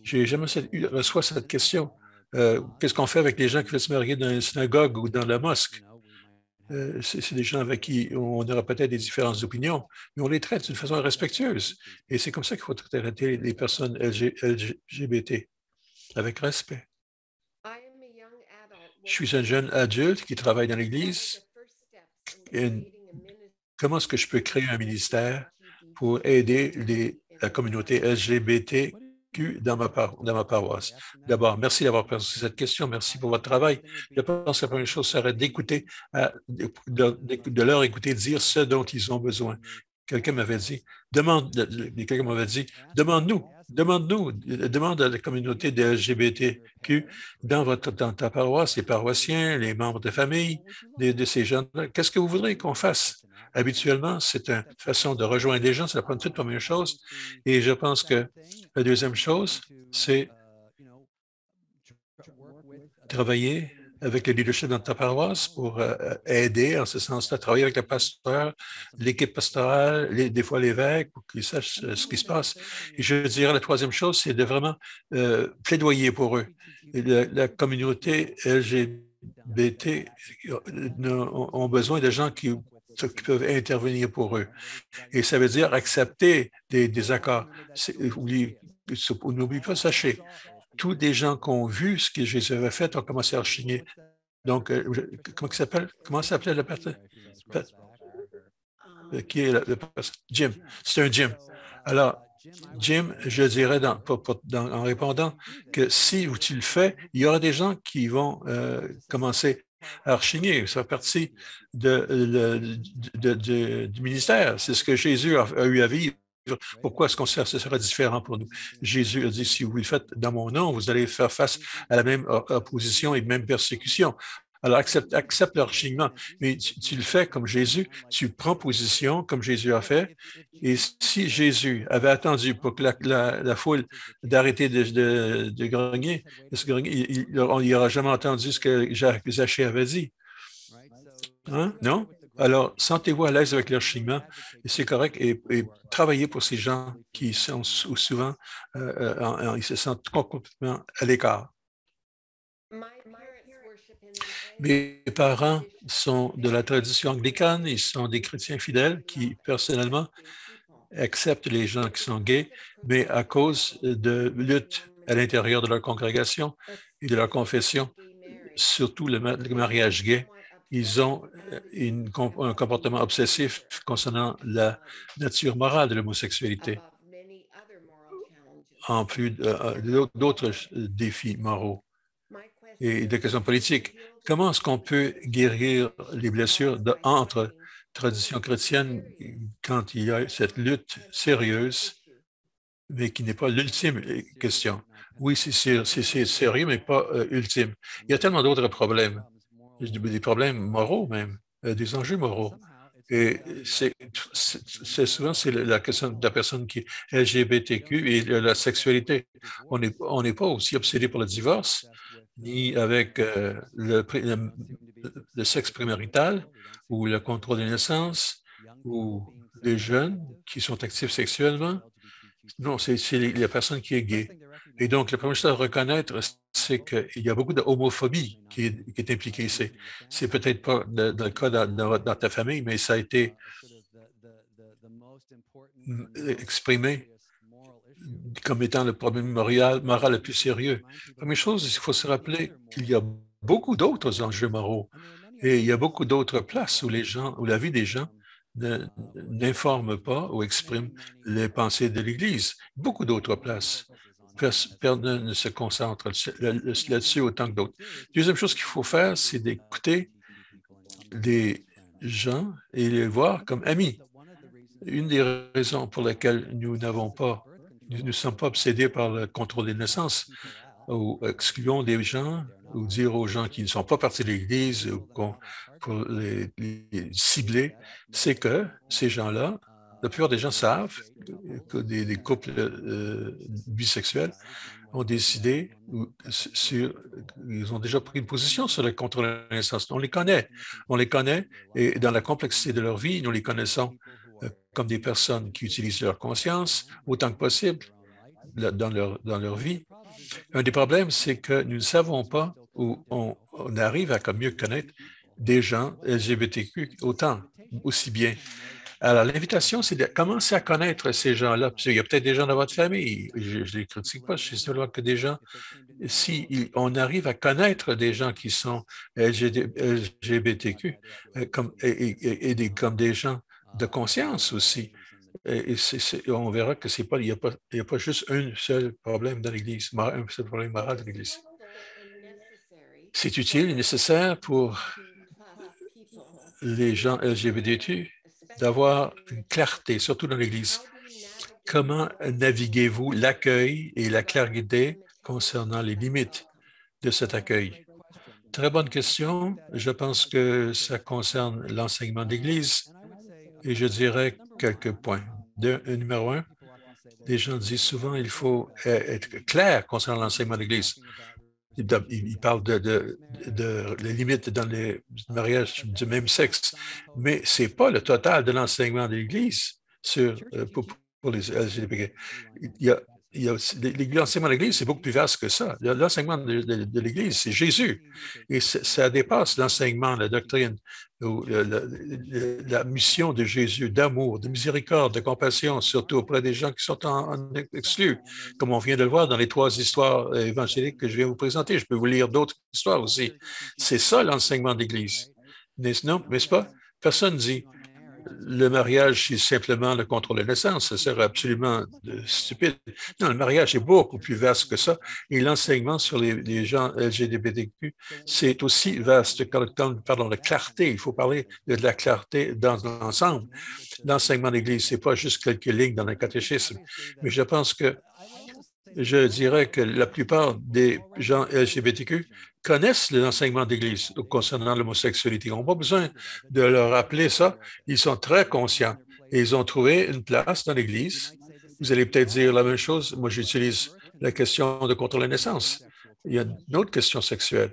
J'ai jamais reçu cette question. Qu'est-ce qu'on fait avec les gens qui veulent se marier dans une synagogue ou dans la mosquée? C'est des gens avec qui on aura peut-être des différences d'opinion, mais on les traite d'une façon respectueuse. Et c'est comme ça qu'il faut traiter les personnes LGBT, avec respect. Je suis un jeune adulte qui travaille dans l'Église. Comment est-ce que je peux créer un ministère pour aider la communauté LGBTQ dans ma paroisse? D'abord, merci d'avoir posé cette question. Merci pour votre travail. Je pense que la première chose serait d'écouter, de leur écouter dire ce dont ils ont besoin. Quelqu'un m'avait dit, demande à la communauté des LGBTQ dans ta paroisse, les paroissiens, les membres de famille de ces gens-là. Qu'est-ce que vous voudrez qu'on fasse? Habituellement, c'est une façon de rejoindre les gens, c'est la toute première chose. Et je pense que la deuxième chose, c'est travailler avec le leadership dans ta paroisse pour aider en ce sens-là, travailler avec le pasteur, l'équipe pastorale, des fois l'évêque, pour qu'ils sachent ce qui se passe. Et je dirais la troisième chose, c'est de vraiment plaidoyer pour eux. La communauté LGBT ont besoin de gens qui peuvent intervenir pour eux. Et ça veut dire accepter des accords. N'oublie pas, sachez, tous les gens qui ont vu ce que Jésus avait fait ont commencé à rechigner. Donc, comment s'appelait le pasteur? Qui est le pasteur? Jim. C'est un Jim. Alors, Jim, je dirais en répondant que si tu le fais, il y aura des gens qui vont commencer à rechigner. Ça fait partie du ministère. C'est ce que Jésus a eu à vivre. Pourquoi est-ce que ce sera différent pour nous? Jésus a dit, si vous le faites dans mon nom, vous allez faire face à la même opposition et même persécution. Alors, accepte le rechignement, mais tu le fais comme Jésus, tu prends position comme Jésus a fait. Et si Jésus avait attendu pour que la foule d'arrêter de grogner, il n'aura jamais entendu ce que Zachée avait dit. Hein? Non? Alors, sentez-vous à l'aise avec le rechignement, et c'est correct, et travaillez pour ces gens qui sont souvent, ils se sentent complètement à l'écart. Mes parents sont de la tradition anglicane, ils sont des chrétiens fidèles qui, personnellement, acceptent les gens qui sont gays, mais à cause de luttes à l'intérieur de leur congrégation et de leur confession, surtout le mariage gay, ils ont un comportement obsessif concernant la nature morale de l'homosexualité, en plus d'autres défis moraux et des questions politiques. Comment est-ce qu'on peut guérir les blessures entre traditions chrétiennes quand il y a cette lutte sérieuse, mais qui n'est pas l'ultime question? Oui, c'est sérieux, mais pas ultime. Il y a tellement d'autres problèmes, des problèmes moraux même, des enjeux moraux. Et souvent, c'est la question de la personne qui est LGBTQ et la sexualité. On n'est pas aussi obsédé par le divorce, ni avec le sexe prémarital ou le contrôle des naissances ou les jeunes qui sont actifs sexuellement. Non, c'est la personne qui est gay. Et donc, la première chose à reconnaître, c'est qu'il y a beaucoup de homophobie qui est impliquée ici. C'est peut-être pas dans le cas dans ta famille, mais ça a été exprimé comme étant le problème moral le plus sérieux. Première chose, il faut se rappeler qu'il y a beaucoup d'autres enjeux moraux et il y a beaucoup d'autres places où la vie des gens n'informe pas ou exprime les pensées de l'Église. Beaucoup d'autres places. Personne ne se concentre là-dessus autant que d'autres. Deuxième chose qu'il faut faire, c'est d'écouter des gens et les voir comme amis. Une des raisons pour lesquelles nous ne sommes pas obsédés par le contrôle des naissances ou excluons des gens ou dire aux gens qui ne sont pas partis de l'Église pour les cibler, c'est que ces gens-là, la plupart des gens savent que des couples bisexuels ont décidé, ils ont déjà pris une position sur le contrôle de la naissance. On les connaît et dans la complexité de leur vie, nous les connaissons comme des personnes qui utilisent leur conscience autant que possible dans leur vie. Un des problèmes, c'est que nous ne savons pas où on arrive à mieux connaître des gens LGBTQ aussi bien. Alors, l'invitation, c'est de commencer à connaître ces gens-là. Il y a peut-être des gens dans votre famille, je ne les critique pas, je suis seulement que des gens, si on arrive à connaître des gens qui sont LGBTQ comme des gens de conscience aussi, on verra que il n'y a pas juste un seul problème dans l'Église, un seul problème moral dans l'Église. C'est utile et nécessaire pour les gens LGBTQ d'avoir une clarté, surtout dans l'Église. Comment naviguez-vous l'accueil et la clarté concernant les limites de cet accueil? Très bonne question. Je pense que ça concerne l'enseignement d'Église et je dirais quelques points. Numéro un, les gens disent souvent qu'il faut être clair concernant l'enseignement d'Église. Il parle de les limites dans les mariages du même sexe, mais ce n'est pas le total de l'enseignement de l'Église pour les LGBT. L'enseignement de l'Église, c'est beaucoup plus vaste que ça. L'enseignement de l'Église, c'est Jésus. Et ça dépasse l'enseignement, la doctrine, ou la mission de Jésus, d'amour, de miséricorde, de compassion, surtout auprès des gens qui sont exclus, comme on vient de le voir dans les 3 histoires évangéliques que je viens vous présenter. Je peux vous lire d'autres histoires aussi. C'est ça l'enseignement de l'Église. N'est-ce pas? Personne dit le mariage, c'est simplement le contrôle de la naissance. Ça serait absolument stupide. Non, le mariage est beaucoup plus vaste que ça. Et l'enseignement sur les gens LGBTQ, c'est aussi vaste. Pardon, la clarté. Il faut parler de la clarté dans l'ensemble. L'enseignement de l'Église, ce n'est pas juste quelques lignes dans le catéchisme. Mais je pense que je dirais que la plupart des gens LGBTQ connaissent l'enseignement d'Église concernant l'homosexualité. Ils n'ont pas besoin de leur rappeler ça. Ils sont très conscients et ils ont trouvé une place dans l'Église. Vous allez peut-être dire la même chose. Moi, j'utilise la question de contrôle de la naissance. Il y a une autre question sexuelle.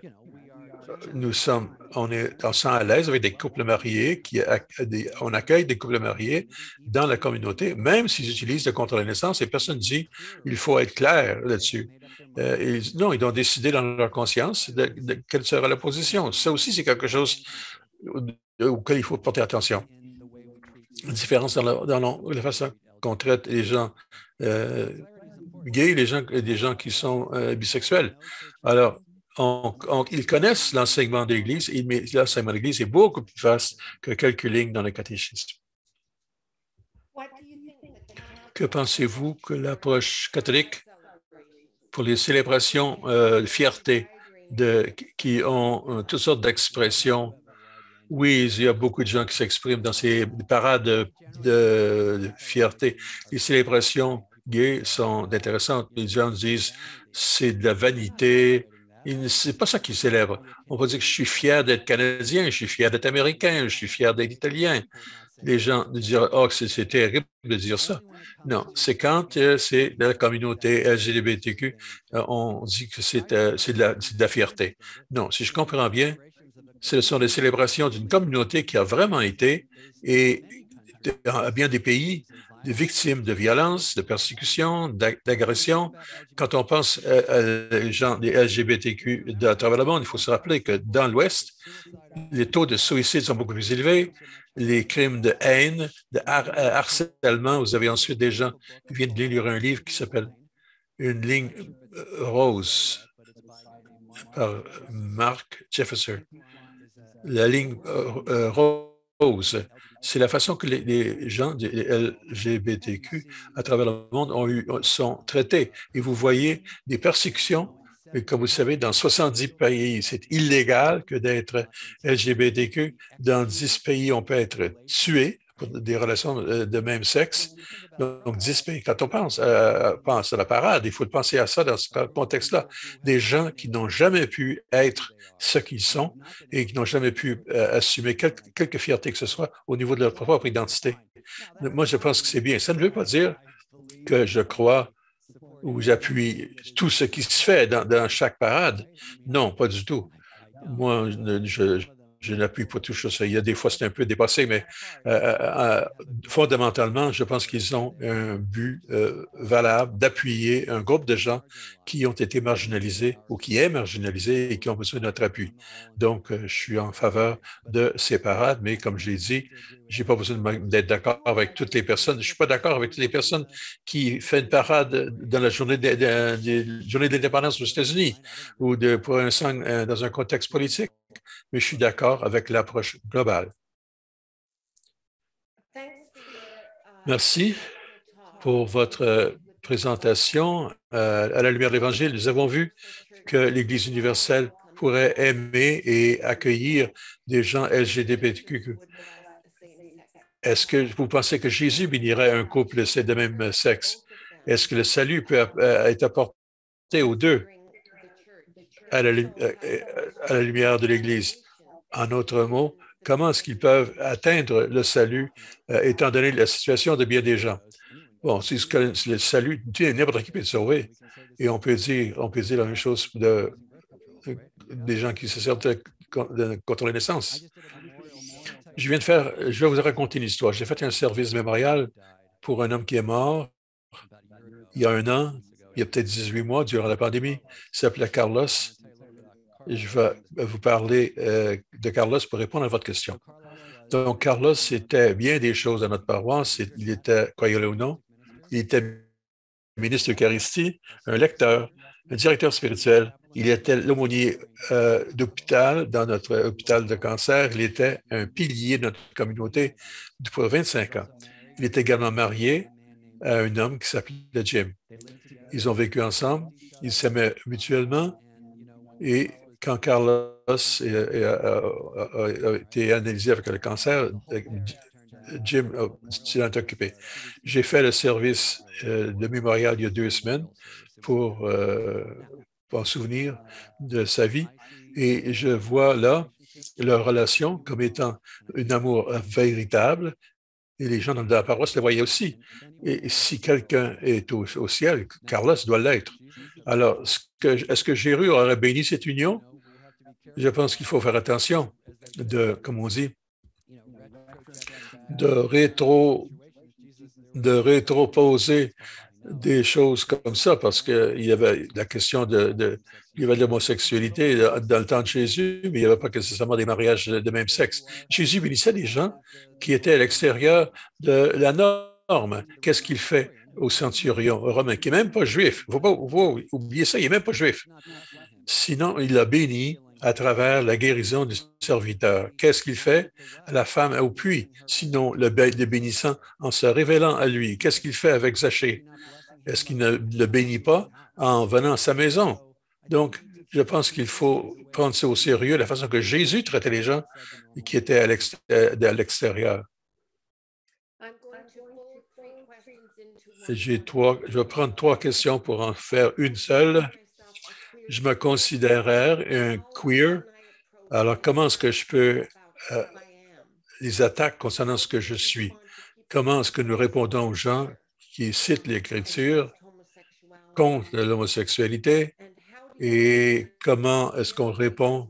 On sent à l'aise avec des couples mariés, on accueille des couples mariés dans la communauté, même s'ils utilisent le contrôle de la naissance, et personne ne dit qu'il faut être clair là-dessus. Non, ils ont décidé dans leur conscience quelle sera la position. Ça aussi, c'est quelque chose auquel il faut porter attention. Une différence dans la façon qu'on traite les gens gays, des gens qui sont bisexuels. Alors, ils connaissent l'enseignement de l'Église, mais l'enseignement de l'Église est beaucoup plus vaste que quelques lignes dans le catéchisme. Que pensez-vous que l'approche catholique pour les célébrations de fierté qui ont toutes sortes d'expressions. Oui, il y a beaucoup de gens qui s'expriment dans ces parades de fierté. Les célébrations gays sont intéressantes. Les gens disent c'est de la vanité. C'est pas ça qu'ils célèbrent. On va dire que je suis fier d'être Canadien, je suis fier d'être Américain, je suis fier d'être Italien. Les gens disent oh, c'est terrible de dire ça. Non, c'est quand c'est de la communauté LGBTQ, on dit que c'est de la fierté. Non, si je comprends bien, ce sont les célébrations d'une communauté qui a vraiment été, et dans bien des pays, des victimes de violences, de persécutions, d'agressions. Quand on pense aux gens des LGBTQ à travers le monde, il faut se rappeler que dans l'Ouest, les taux de suicide sont beaucoup plus élevés, les crimes de haine, de harcèlement. Vous avez ensuite des gens qui viennent de lire un livre qui s'appelle Une ligne rose par Mark Jefferson. La ligne rose, c'est la façon que les gens des LGBTQ à travers le monde sont traités. Et vous voyez des persécutions. Et comme vous savez, dans 70 pays, c'est illégal que d'être LGBTQ. Dans 10 pays, on peut être tué pour des relations de même sexe. Donc, 10 pays. Quand on pense à la parade, il faut penser à ça dans ce contexte-là. Des gens qui n'ont jamais pu être ce qu'ils sont et qui n'ont jamais pu assumer quelque fierté que ce soit au niveau de leur propre identité. Moi, je pense que c'est bien. Ça ne veut pas dire que je crois ou j'appuie tout ce qui se fait dans chaque parade. Non, pas du tout. Moi, je n'appuie pas tout ça. Il y a des fois, c'est un peu dépassé, mais fondamentalement, je pense qu'ils ont un but valable d'appuyer un groupe de gens qui ont été marginalisés ou qui est marginalisé et qui ont besoin de notre appui. Donc, je suis en faveur de ces parades, mais comme je l'ai dit, je n'ai pas besoin d'être d'accord avec toutes les personnes. Je ne suis pas d'accord avec toutes les personnes qui font une parade dans la journée de l'indépendance aux États-Unis ou pour dans un contexte politique, mais je suis d'accord avec l'approche globale. Merci pour votre présentation. À la lumière de l'Évangile, nous avons vu que l'Église universelle pourrait aimer et accueillir des gens LGBTQ. Est-ce que vous pensez que Jésus bénirait un couple de même sexe? Est-ce que le salut peut être apporté aux deux à la lumière de l'Église? En d'autres mots, comment est-ce qu'ils peuvent atteindre le salut étant donné la situation de bien des gens? Bon, si le salut, n'importe qui peut être sauvé. Et on peut dire la même chose des gens qui se servent contre la naissance. Je vais vous raconter une histoire. J'ai fait un service mémorial pour un homme qui est mort il y a 1 an, il y a peut-être 18 mois, durant la pandémie. Il s'appelait Carlos. Et je vais vous parler de Carlos pour répondre à votre question. Donc, Carlos était bien des choses dans notre paroisse. Il était, croyez-le ou non, il était ministre d'Eucharistie, un lecteur, un directeur spirituel. Il était l'aumônier d'hôpital dans notre hôpital de cancer. Il était un pilier de notre communauté pour 25 ans. Il est également marié à un homme qui s'appelait Jim. Ils ont vécu ensemble, ils s'aimaient mutuellement et quand Carlos a été analysé avec le cancer, Jim s'en est occupé. J'ai fait le service de mémorial il y a 2 semaines pour en souvenir de sa vie et je vois là leur relation comme étant un amour véritable. Et les gens dans la paroisse le voyaient aussi. Et si quelqu'un est au ciel, Carlos doit l'être. Alors, est-ce que Jésus aurait béni cette union? Je pense qu'il faut faire attention comme on dit, de rétroposer des choses comme ça, parce qu'il y avait la question il y avait de l'homosexualité dans le temps de Jésus, mais il n'y avait pas nécessairement des mariages de même sexe. Jésus bénissait des gens qui étaient à l'extérieur de la norme. Qu'est-ce qu'il fait au centurion romain, qui n'est même pas juif? Il ne faut pas oublier ça, il n'est même pas juif. Sinon, il l'a béni à travers la guérison du serviteur. Qu'est-ce qu'il fait à la femme au puits? Sinon, le bénissant en se révélant à lui. Qu'est-ce qu'il fait avec Zachée? Est-ce qu'il ne le bénit pas en venant à sa maison? Donc, je pense qu'il faut prendre ça au sérieux, la façon que Jésus traitait les gens qui étaient à l'extérieur. Je vais prendre 3 questions pour en faire une seule. Je me considérais un queer. Alors, comment est-ce que je peux les attaques concernant ce que je suis? Comment est-ce que nous répondons aux gens qui citent l'Écriture contre l'homosexualité et comment est-ce qu'on répond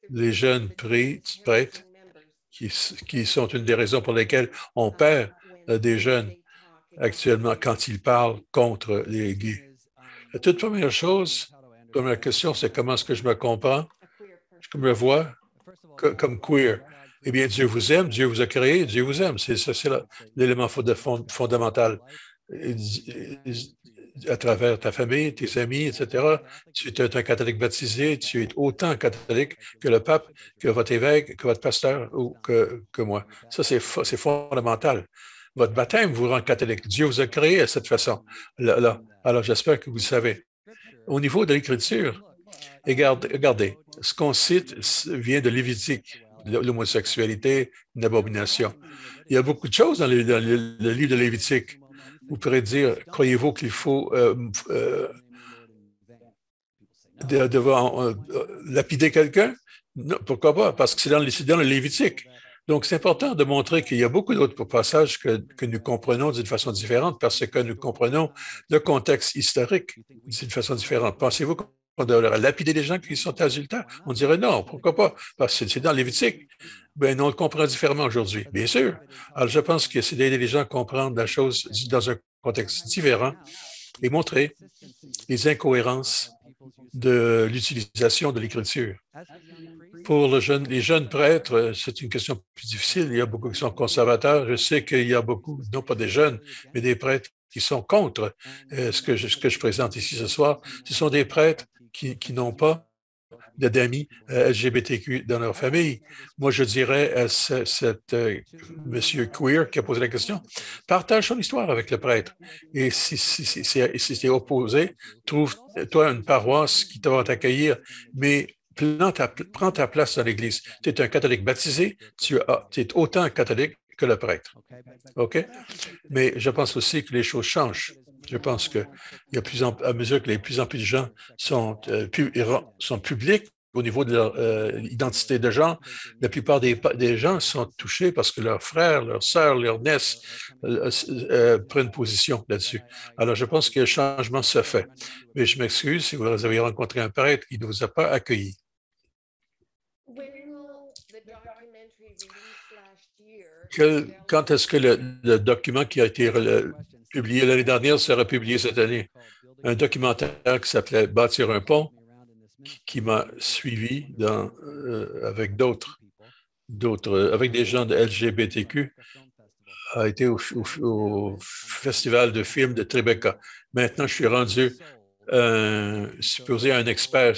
les jeunes prêtres qui sont une des raisons pour lesquelles on perd des jeunes actuellement quand ils parlent contre les gays. La toute première question, c'est comment est-ce que je me comprends? Je me vois comme queer. Eh bien, Dieu vous aime, Dieu vous a créé, Dieu vous aime. C'est l'élément fondamental. À travers ta famille, tes amis, etc. Tu es un catholique baptisé, tu es autant catholique que le pape, que votre évêque, que votre pasteur ou que moi. Ça, c'est fondamental. Votre baptême vous rend catholique. Dieu vous a créé à cette façon. Là. Alors, j'espère que vous le savez. Au niveau de l'Écriture, regardez, ce qu'on cite vient de Lévitique, l'homosexualité, une abomination. Il y a beaucoup de choses dans le livre de Lévitique. Vous pourrez dire, croyez-vous qu'il faut lapider quelqu'un? Non, pourquoi pas? Parce que c'est dans le Lévitique. Donc, c'est important de montrer qu'il y a beaucoup d'autres passages que nous comprenons d'une façon différente parce que nous comprenons le contexte historique d'une façon différente. Pensez-vous qu'on devrait lapider les gens qui sont adultères? On dirait non, pourquoi pas? Parce que c'est dans le Lévitique. Ben, on le comprend différemment aujourd'hui, bien sûr. Alors, je pense que c'est d'aider les gens à comprendre la chose dans un contexte différent et montrer les incohérences de l'utilisation de l'Écriture. Pour les jeunes prêtres, c'est une question plus difficile. Il y a beaucoup qui sont conservateurs. Je sais qu'il y a beaucoup, non pas des jeunes, mais des prêtres qui sont contre ce que je présente ici ce soir. Ce sont des prêtres qui n'ont pas d'amis LGBTQ dans leur famille. Moi, je dirais à monsieur queer qui a posé la question, partage son histoire avec le prêtre. Et si c'est opposé, trouve-toi une paroisse qui va t'accueillir, mais prends ta place dans l'Église. Tu es un catholique baptisé, tu es autant catholique que le prêtre. OK? Mais je pense aussi que les choses changent. Je pense que à mesure que plus en plus de gens sont publics au niveau de leur identité de genre, la plupart des gens sont touchés parce que leurs frères, leurs sœurs, leurs nièces prennent position là-dessus. Alors, je pense que le changement se fait. Mais je m'excuse si vous avez rencontré un prêtre qui ne vous a pas accueilli. Quand est-ce que le document qui a été publié l'année dernière sera publié cette année? Un documentaire qui s'appelait Bâtir un pont, qui m'a suivi avec avec des gens de LGBTQ, a été au Festival de films de Tribeca. Maintenant, je suis rendu supposé un expert.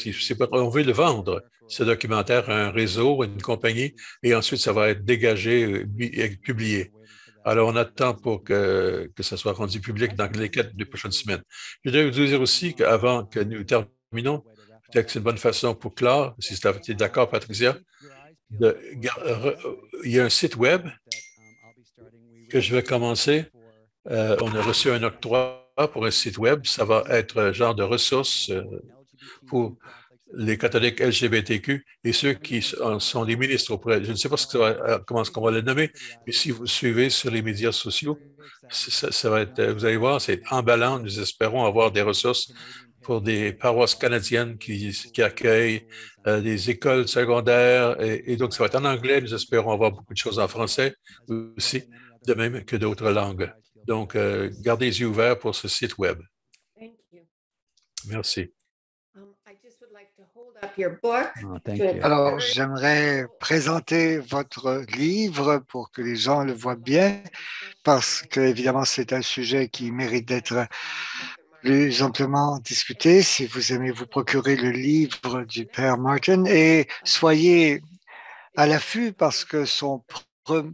On veut le vendre, ce documentaire, à un réseau, à une compagnie, et ensuite, ça va être dégagé et publié. Alors, on attend pour que ça soit rendu public dans les prochaines semaines. Je voudrais vous dire aussi qu'avant que nous terminons, peut-être que c'est une bonne façon pour clore, si tu es d'accord, Patricia, il y a un site web que je vais commencer. On a reçu un octroi pour un site web. Ça va être un genre de ressources pour les catholiques LGBTQ et ceux qui sont des ministres auprès. Je ne sais pas comment est-ce qu'on va le nommer, mais si vous suivez sur les médias sociaux, ça va être, vous allez voir, c'est emballant. Nous espérons avoir des ressources pour des paroisses canadiennes qui accueillent des écoles secondaires. Et donc, ça va être en anglais. Nous espérons avoir beaucoup de choses en français aussi, de même que d'autres langues. Donc, gardez les yeux ouverts pour ce site web. Merci. Alors, j'aimerais présenter votre livre pour que les gens le voient bien, parce que, évidemment, c'est un sujet qui mérite d'être plus amplement discuté. Si vous aimez vous procurer le livre du Père Martin, et soyez à l'affût parce que son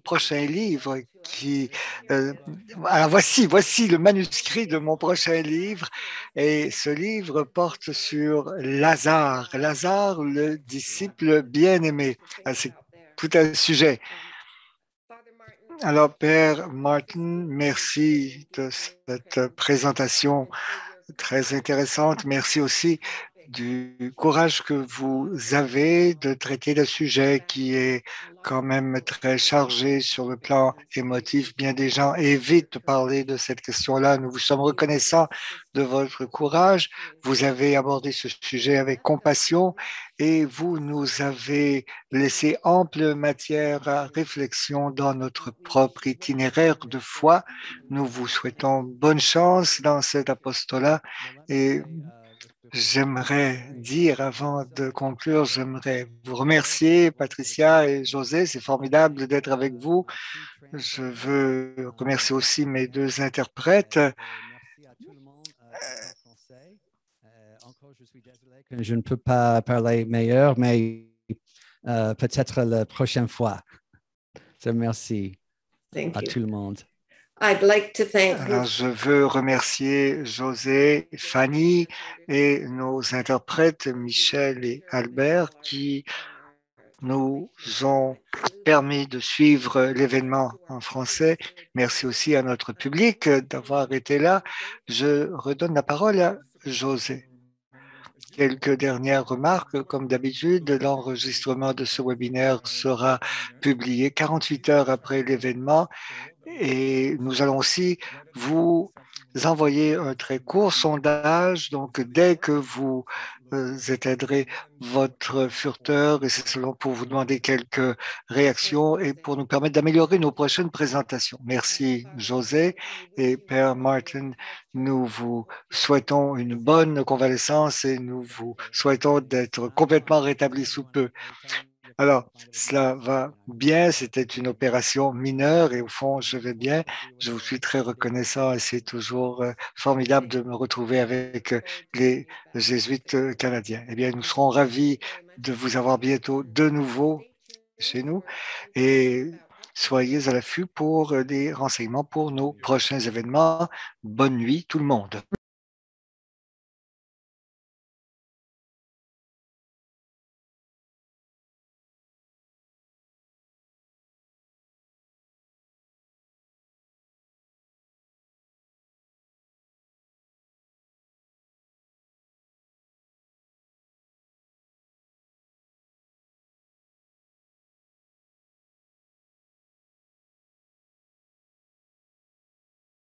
prochain livre qui... alors voici le manuscrit de mon prochain livre. Et ce livre porte sur Lazare, Lazare, le disciple bien-aimé. C'est tout un sujet. Alors, Père Martin, merci de cette présentation très intéressante. Merci aussi du courage que vous avez de traiter le sujet qui est quand même très chargé sur le plan émotif. Bien des gens évitent de parler de cette question-là. Nous vous sommes reconnaissants de votre courage. Vous avez abordé ce sujet avec compassion et vous nous avez laissé ample matière à réflexion dans notre propre itinéraire de foi. Nous vous souhaitons bonne chance dans cet apostolat et j'aimerais dire, avant de conclure, j'aimerais vous remercier, Patricia et José. C'est formidable d'être avec vous. Je veux remercier aussi mes deux interprètes. Merci à tout le monde en français. Encore, je suis désolé que je ne peux pas parler meilleur, mais peut-être la prochaine fois. Merci à tout le monde. Alors, je veux remercier José, Fanny et nos interprètes Michel et Albert qui nous ont permis de suivre l'événement en français. Merci aussi à notre public d'avoir été là. Je redonne la parole à José. Quelques dernières remarques. Comme d'habitude, l'enregistrement de ce webinaire sera publié 48 heures après l'événement et nous allons aussi vous envoyer un très court sondage. Donc, dès que vous éteindrez votre furteur, et c'est seulement pour vous demander quelques réactions et pour nous permettre d'améliorer nos prochaines présentations. Merci, José et Père Martin. Nous vous souhaitons une bonne convalescence et nous vous souhaitons d'être complètement rétabli sous peu. Alors, cela va bien, c'était une opération mineure et au fond, je vais bien. Je vous suis très reconnaissant et c'est toujours formidable de me retrouver avec les jésuites canadiens. Eh bien, nous serons ravis de vous avoir bientôt de nouveau chez nous et soyez à l'affût pour des renseignements pour nos prochains événements. Bonne nuit tout le monde.